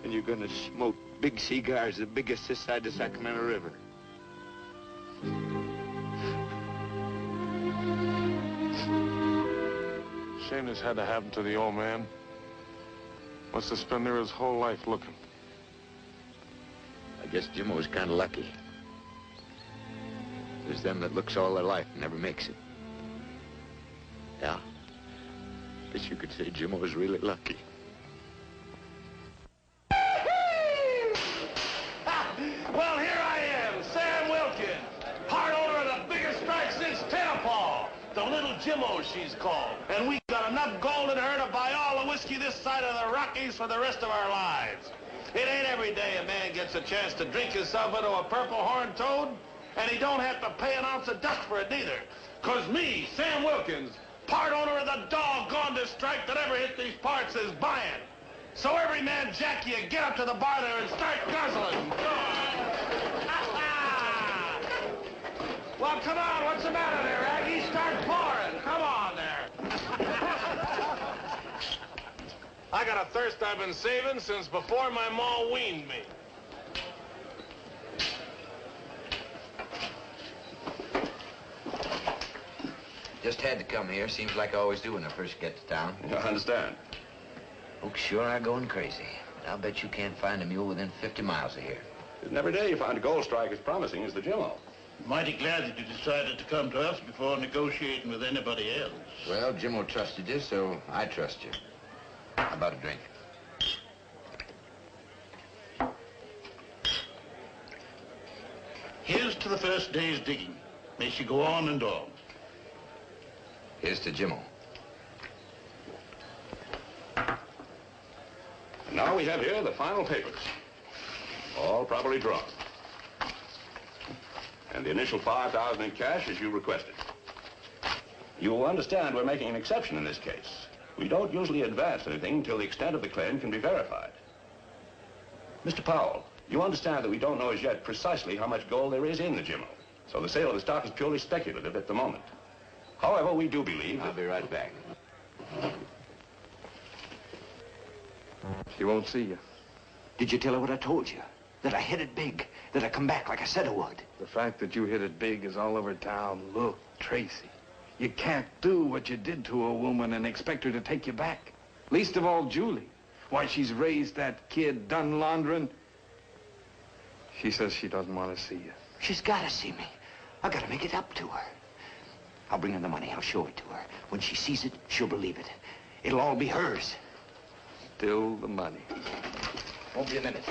and you're gonna smoke big cigars, the biggest this side of the Sacramento River. Shame this had to happen to the old man. Must have spent there his whole life looking. I guess Jimmo was kind of lucky. There's them that looks all their life and never makes it. Yeah. Guess you could say Jimmo was really lucky. Well, here I am, Sam Wilkins, part owner of the biggest strike since Tennepaw, the little Jimmo she's called. And we got enough gold in her to buy all the whiskey this side of the Rockies for the rest of our lives. It ain't every day a man gets a chance to drink himself into a purple horned toad, and he don't have to pay an ounce of dust for it neither. 'Cause me, Sam Wilkins, part owner of the doggondest strike that ever hit these parts, is buying. So every man jack you, get up to the bar there and start guzzling. Go on. Well, come on, what's the matter there, Aggie? Start pouring. Come on there. I got a thirst I've been saving since before my ma weaned me. Just had to come here. Seems like I always do when I first get to town. I understand. Folks sure are going crazy. I'll bet you can't find a mule within 50 miles of here. Isn't every day you find a gold strike as promising as the Jimmo? Mighty glad that you decided to come to us before negotiating with anybody else. Well, Jimmo trusted you, so I trust you. How about a drink? Here's to the first day's digging. May she go on and on. Here's to Jimmo. And now we have here the final papers. All properly drawn. And the initial $5,000 in cash as you requested. You'll understand we're making an exception in this case. We don't usually advance anything until the extent of the claim can be verified. Mr. Powell, you understand that we don't know as yet precisely how much gold there is in the Jimmo. So the sale of the stock is purely speculative at the moment. However, we do believe that... I'll be right back. She won't see you. Did you tell her what I told you? That I hit it big, that I come back like I said I would. The fact that you hit it big is all over town. Look, Tracy, you can't do what you did to a woman and expect her to take you back. Least of all, Julie. Why, she's raised that kid, done laundering. She says she doesn't want to see you. She's got to see me. I got to make it up to her. I'll bring her the money. I'll show it to her. When she sees it, she'll believe it. It'll all be hers. Still the money. Won't be a minute.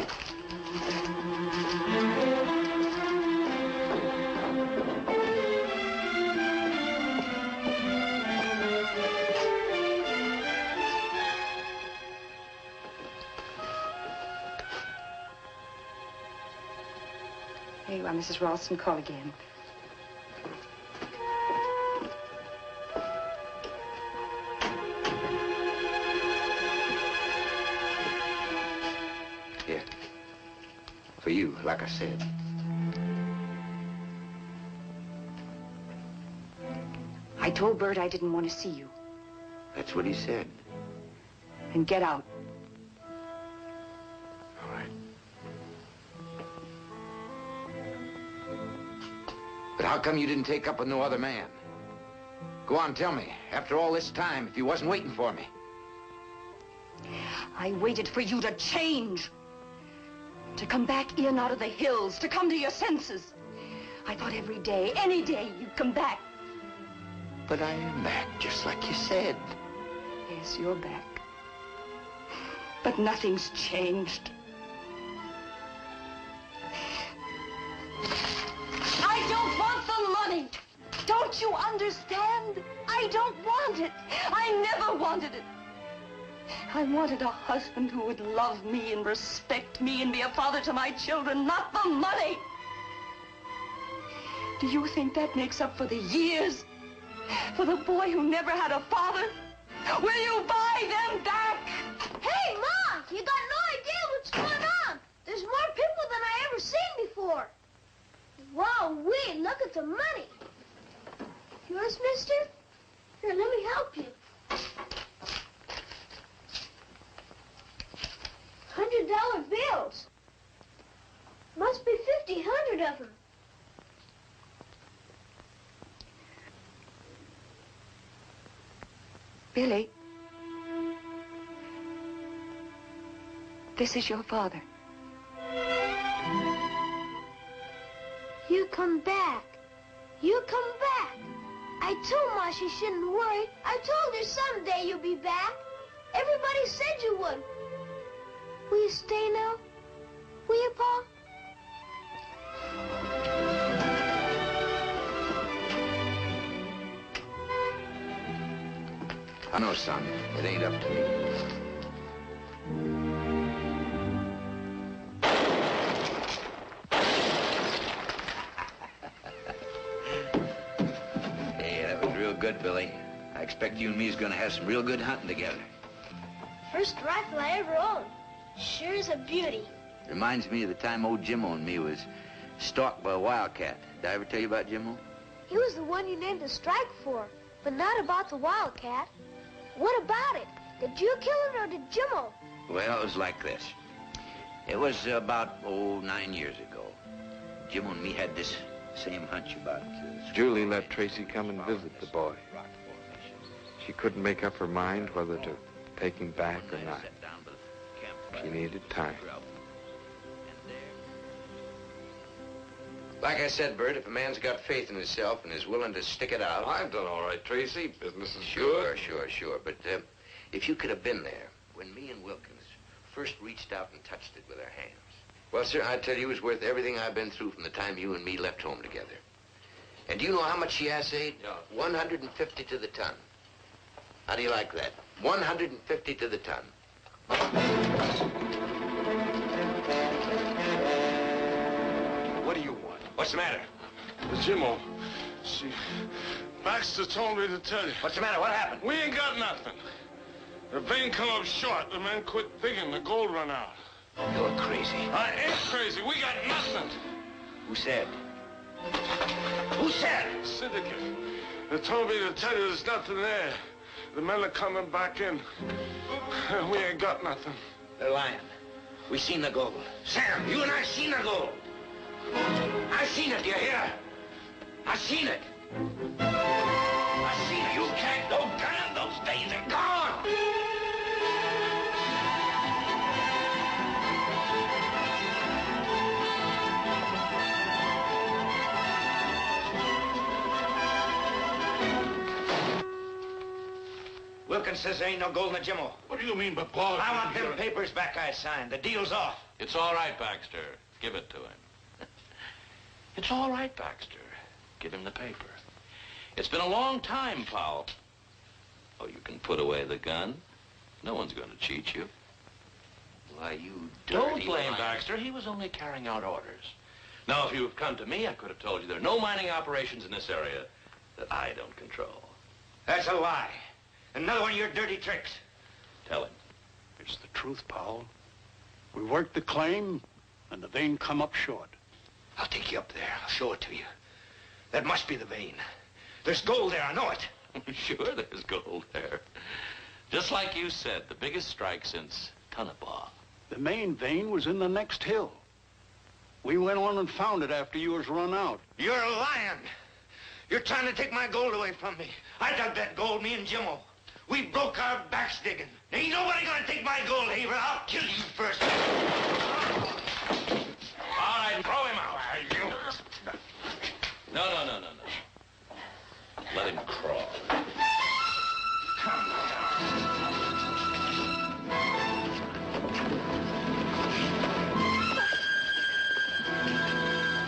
Here you are, Mrs. Ralston. Call again. Here. For you, like I said. I told Bert I didn't want to see you. That's what he said. And get out. All right. But how come you didn't take up with no other man? Go on, tell me. After all this time, if you wasn't waiting for me. I waited for you to change. To come back in out of the hills, to come to your senses. I thought every day, any day, you'd come back. But I am back, just like you said. Yes, you're back. But nothing's changed. I don't want the money. Don't you understand? I don't want it. I never wanted it. I wanted a husband who would love me and respect me and be a father to my children, not the money. Do you think that makes up for the years? For the boy who never had a father? Will you buy them back? Hey, Mom, you got no idea what's going on. There's more people than I ever seen before. Wow, look at the money. Yours, mister? Here, let me help you. $100 bills. Must be 100 of them. Billy, this is your father. You come back. You come back. I told Ma she shouldn't worry. I told her someday you'll be back. Everybody said you would. Will you stay now? Will you, Pa? I know, son. It ain't up to me. Hey, that was real good, Billy. I expect you and me's gonna have some real good hunting together. First rifle I ever owned. Sure is a beauty. Reminds me of the time old Jimmo and me was stalked by a wildcat. Did I ever tell you about Jimmo? He was the one you named a strike for, but not about the wildcat. What about it? Did you kill it or did Jimmo? Well, it was like this. It was about, 9 years ago. Jimmo and me had this same hunch about... Julie let Tracy come and visit the boy. She couldn't make up her mind whether to take him back or not. She needed time. Like I said, Bert, if a man's got faith in himself and is willing to stick it out... I've done all right, Tracy. Business is Sure. But if you could have been there when me and Wilkins first reached out and touched it with our hands. Well, sir, I tell you, it was worth everything I've been through from the time you and me left home together. And do you know how much she assayed? Yeah. 150 to the ton. How do you like that? 150 to the ton. What do you want? What's the matter? Jimmo, Baxter told me to tell you. What's the matter? What happened? We ain't got nothing. The vein come up short. The men quit digging. The gold run out. You're crazy. I ain't crazy. We got nothing. Who said? Who said? Syndicate. They told me to tell you there's nothing there. The men are coming back in. We ain't got nothing. They're lying. We seen the gold. Sam, you and I seen the gold. I seen it, do you hear? I seen it. I seen it. You can't go down. Those days are gone. Wilkins says there ain't no gold in the Jimmo. What do you mean by ball? I want them papers back I signed. The deal's off. It's all right, Baxter. Give it to him. It's all right, Baxter. Give him the paper. It's been a long time, pal. Oh, you can put away the gun. No one's going to cheat you. Why, you Don't dirty blame liar. Baxter. He was only carrying out orders. Now, if you had come to me, I could have told you there are no mining operations in this area that I don't control. That's a lie. Another one of your dirty tricks. Tell him. It's the truth, Powell. We worked the claim, and the vein come up short. I'll take you up there. I'll show it to you. That must be the vein. There's gold there, I know it. Sure, there's gold there. Just like you said, the biggest strike since Tonopah. The main vein was in the next hill. We went on and found it after you was run out. You're lying. You're trying to take my gold away from me. I dug that gold, me and Jimmo. We broke our backs digging. Ain't nobody gonna take my gold, Haver. I'll kill you first. All right, throw him out. No. Let him crawl. Come down.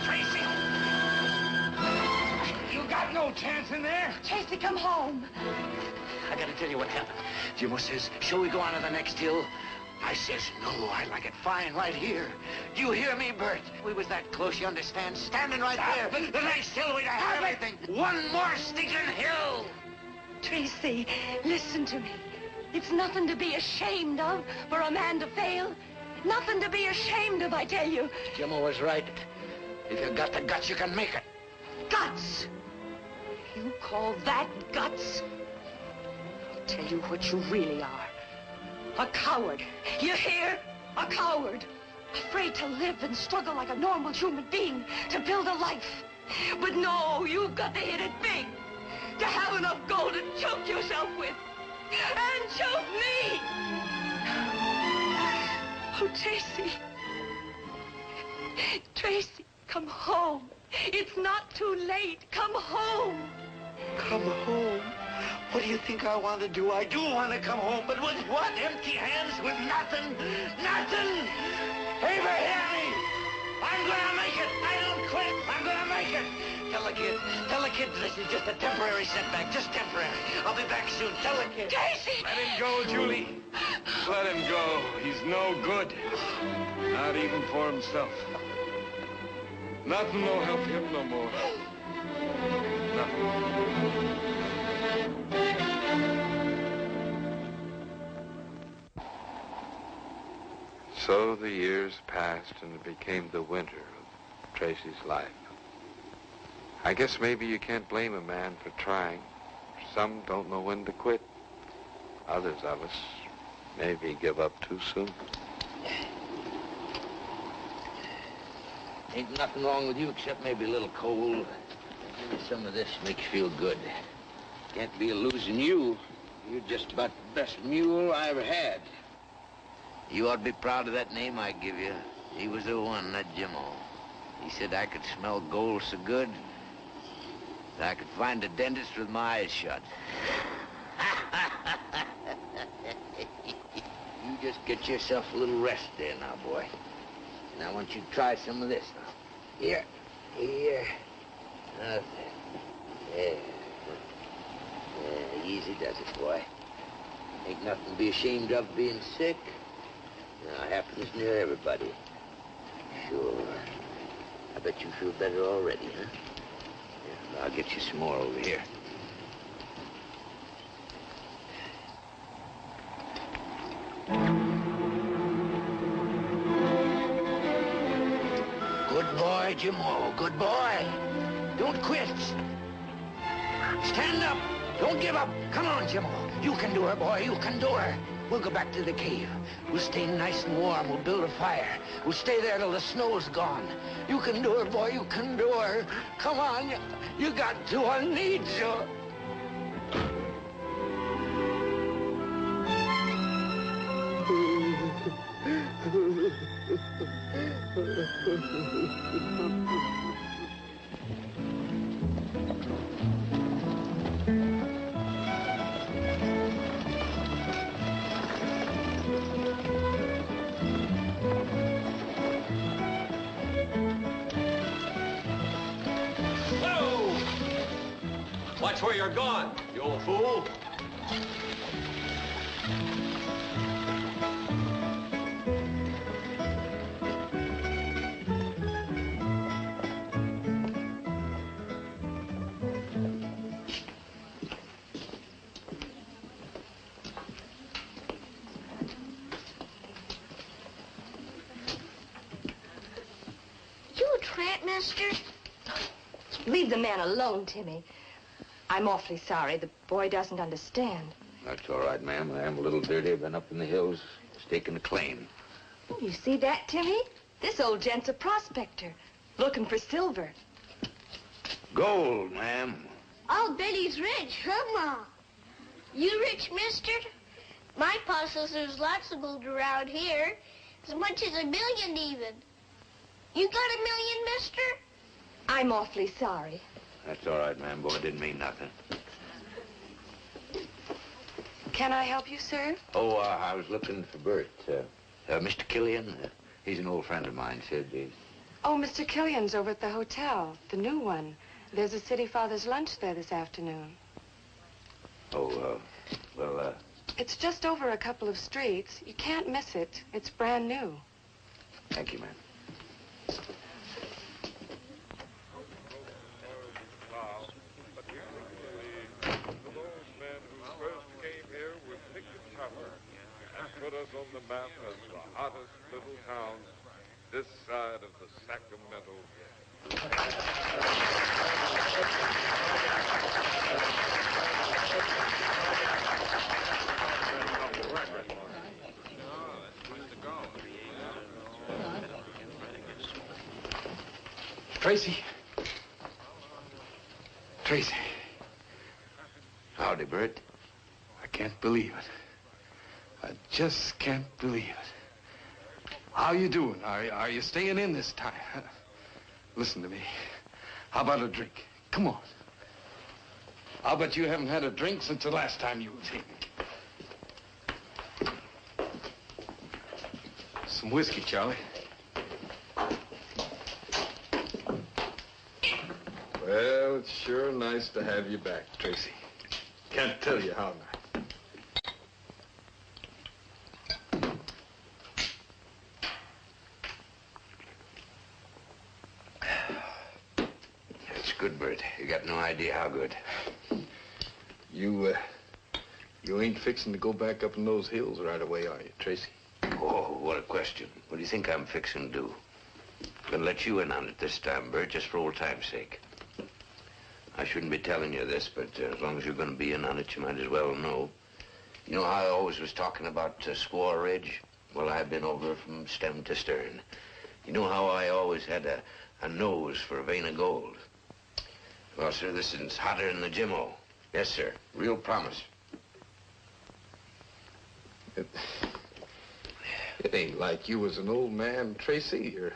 Tracy! You got no chance in there. Tracy, come home. I gotta tell you what happened. Jimmo says, shall we go on to the next hill? I says, no, I like it fine right here. Do you hear me, Bert? We was that close, you understand? Standing right there. The next hill we'd have everything. One more stinking hill. Tracy, listen to me. It's nothing to be ashamed of for a man to fail. Nothing to be ashamed of, I tell you. Jimmo was right. If you got the guts, you can make it. Guts? You call that guts? I'll tell you what you really are. A coward. You hear? A coward. Afraid to live and struggle like a normal human being to build a life. But no, you've got to hit it big. To have enough gold to choke yourself with. And choke me! Oh, Tracy. Tracy, come home. It's not too late. Come home. Come home? What do you think I want to do? I do want to come home, but with what? Empty hands, with nothing? Nothing! Haver, hear me! I'm gonna make it! I don't quit! I'm gonna make it! Tell the kid this is just a temporary setback, just temporary. I'll be back soon. Tell the kid. Tracy! Let him go, Julie. Let him go. He's no good. Not even for himself. Nothing will help him no more. Nothing. So the years passed and it became the winter of Tracy's life. I guess maybe you can't blame a man for trying. Some don't know when to quit. Others of us maybe give up too soon. Ain't nothing wrong with you except maybe a little cold. Maybe some of this makes you feel good. Can't be losing you. You're just about the best mule I ever had. You ought to be proud of that name I give you. He was the one, that Jimmo. He said I could smell gold so good that I could find a dentist with my eyes shut. You just get yourself a little rest there now, boy. And I want you to try some of this now. Here. Nothing. Yeah. Easy does it, boy. Ain't nothing to be ashamed of being sick. Now, happens near everybody. Sure. I bet you feel better already, huh? Yeah, I'll get you some more over here. Good boy, Jimmo. Good boy. Don't quit. Stand up. Don't give up. Come on, Jimmo. You can do her, boy. You can do her. We'll go back to the cave. We'll stay nice and warm. We'll build a fire. We'll stay there till the snow's gone. You can do her, boy. You can do her. Come on. You got to. I need you. Watch where you're going, you old fool. You a tramp, mister? Leave the man alone, Timmy. I'm awfully sorry. The boy doesn't understand. That's all right, ma'am. I am a little dirty. I've been up in the hills staking a claim. Oh, you see that, Timmy? This old gent's a prospector, looking for silver. Gold, ma'am. I'll bet he's rich, huh, Ma? You rich, mister? My pa says there's lots of gold around here. As much as 1 million, even. You got 1 million, mister? I'm awfully sorry. That's all right, ma'am. Boy, it didn't mean nothing. Can I help you, sir? Oh, I was looking for Bert. Mr. Killian, he's an old friend of mine, said he... Oh, Mr. Killian's over at the hotel, the new one. There's a City Father's lunch there this afternoon. Oh, well, It's just over a couple of streets. You can't miss it. It's brand new. Thank you, ma'am. Put us on the map as the hottest little town this side of the Sacramento. Tracy. Tracy. Howdy, Bert. I can't believe it. I just can't believe it. How you doing? Are you staying in this time? Listen to me. How about a drink? Come on. I'll bet you haven't had a drink since the last time you was here. Some whiskey, Charlie. Well, it's sure nice to have you back, Tracy. Can't tell you how nice. Good, Bert. You got no idea how good. You ain't fixing to go back up in those hills right away, are you, Tracy? Oh, what a question. What do you think I'm fixing to do? I'm gonna let you in on it this time, Bert, just for old time's sake. I shouldn't be telling you this, but as long as you're gonna be in on it, you might as well know. You know how I always was talking about Squaw Ridge? Well, I've been over from stem to stern. You know how I always had a nose for a vein of gold? Well, sir, this is hotter than the Jimmo. Yes, sir. Real promise. It ain't like you was an old man, Tracy. You're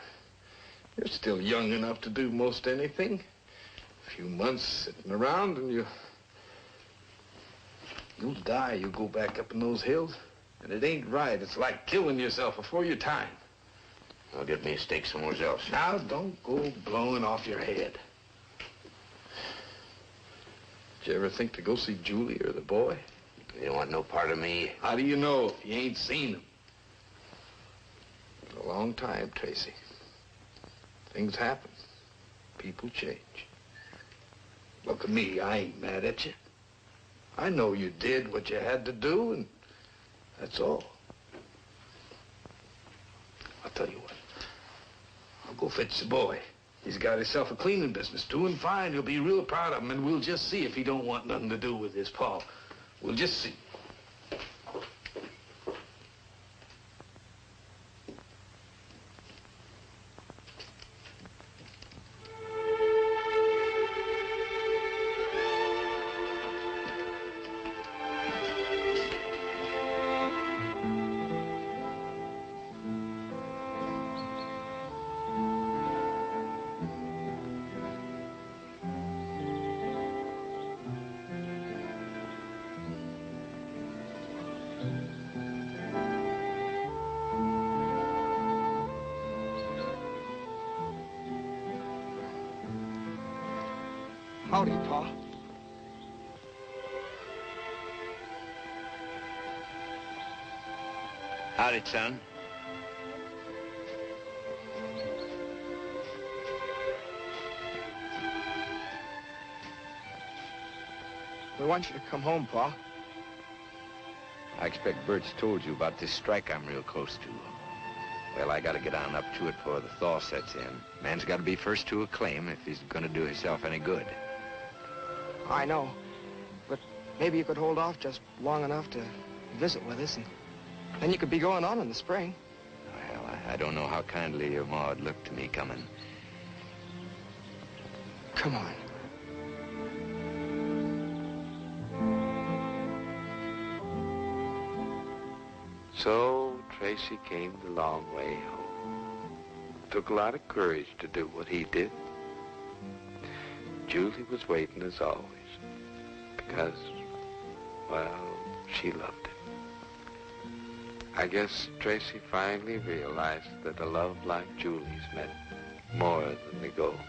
still young enough to do most anything. A few months sitting around and you'll die. You go back up in those hills. And it ain't right. It's like killing yourself before your time. I'll get me a steak somewhere else. Now, don't go blowing off your head. Did you ever think to go see Julie or the boy? You don't want no part of me. How do you know if you ain't seen them? A long time, Tracy. Things happen. People change. Look at me. I ain't mad at you. I know you did what you had to do, and that's all. I'll tell you what. I'll go fetch the boy. He's got himself a cleaning business, doing fine. He'll be real proud of him, and we'll just see if he don't want nothing to do with his pa. We'll just see. Howdy, Pa. Howdy, son. We want you to come home, Pa. I expect Bert's told you about this strike I'm real close to. Well, I gotta get on up to it before the thaw sets in. Man's gotta be first to a claim if he's gonna do himself any good. I know, but maybe you could hold off just long enough to visit with us, and then you could be going on in the spring. Well, I don't know how kindly your ma'd look to me coming. Come on. So Tracy came the long way home. Took a lot of courage to do what he did. Julie was waiting as always. Because, well, she loved him. I guess Tracy finally realized that a love like Julie's meant more than the gold.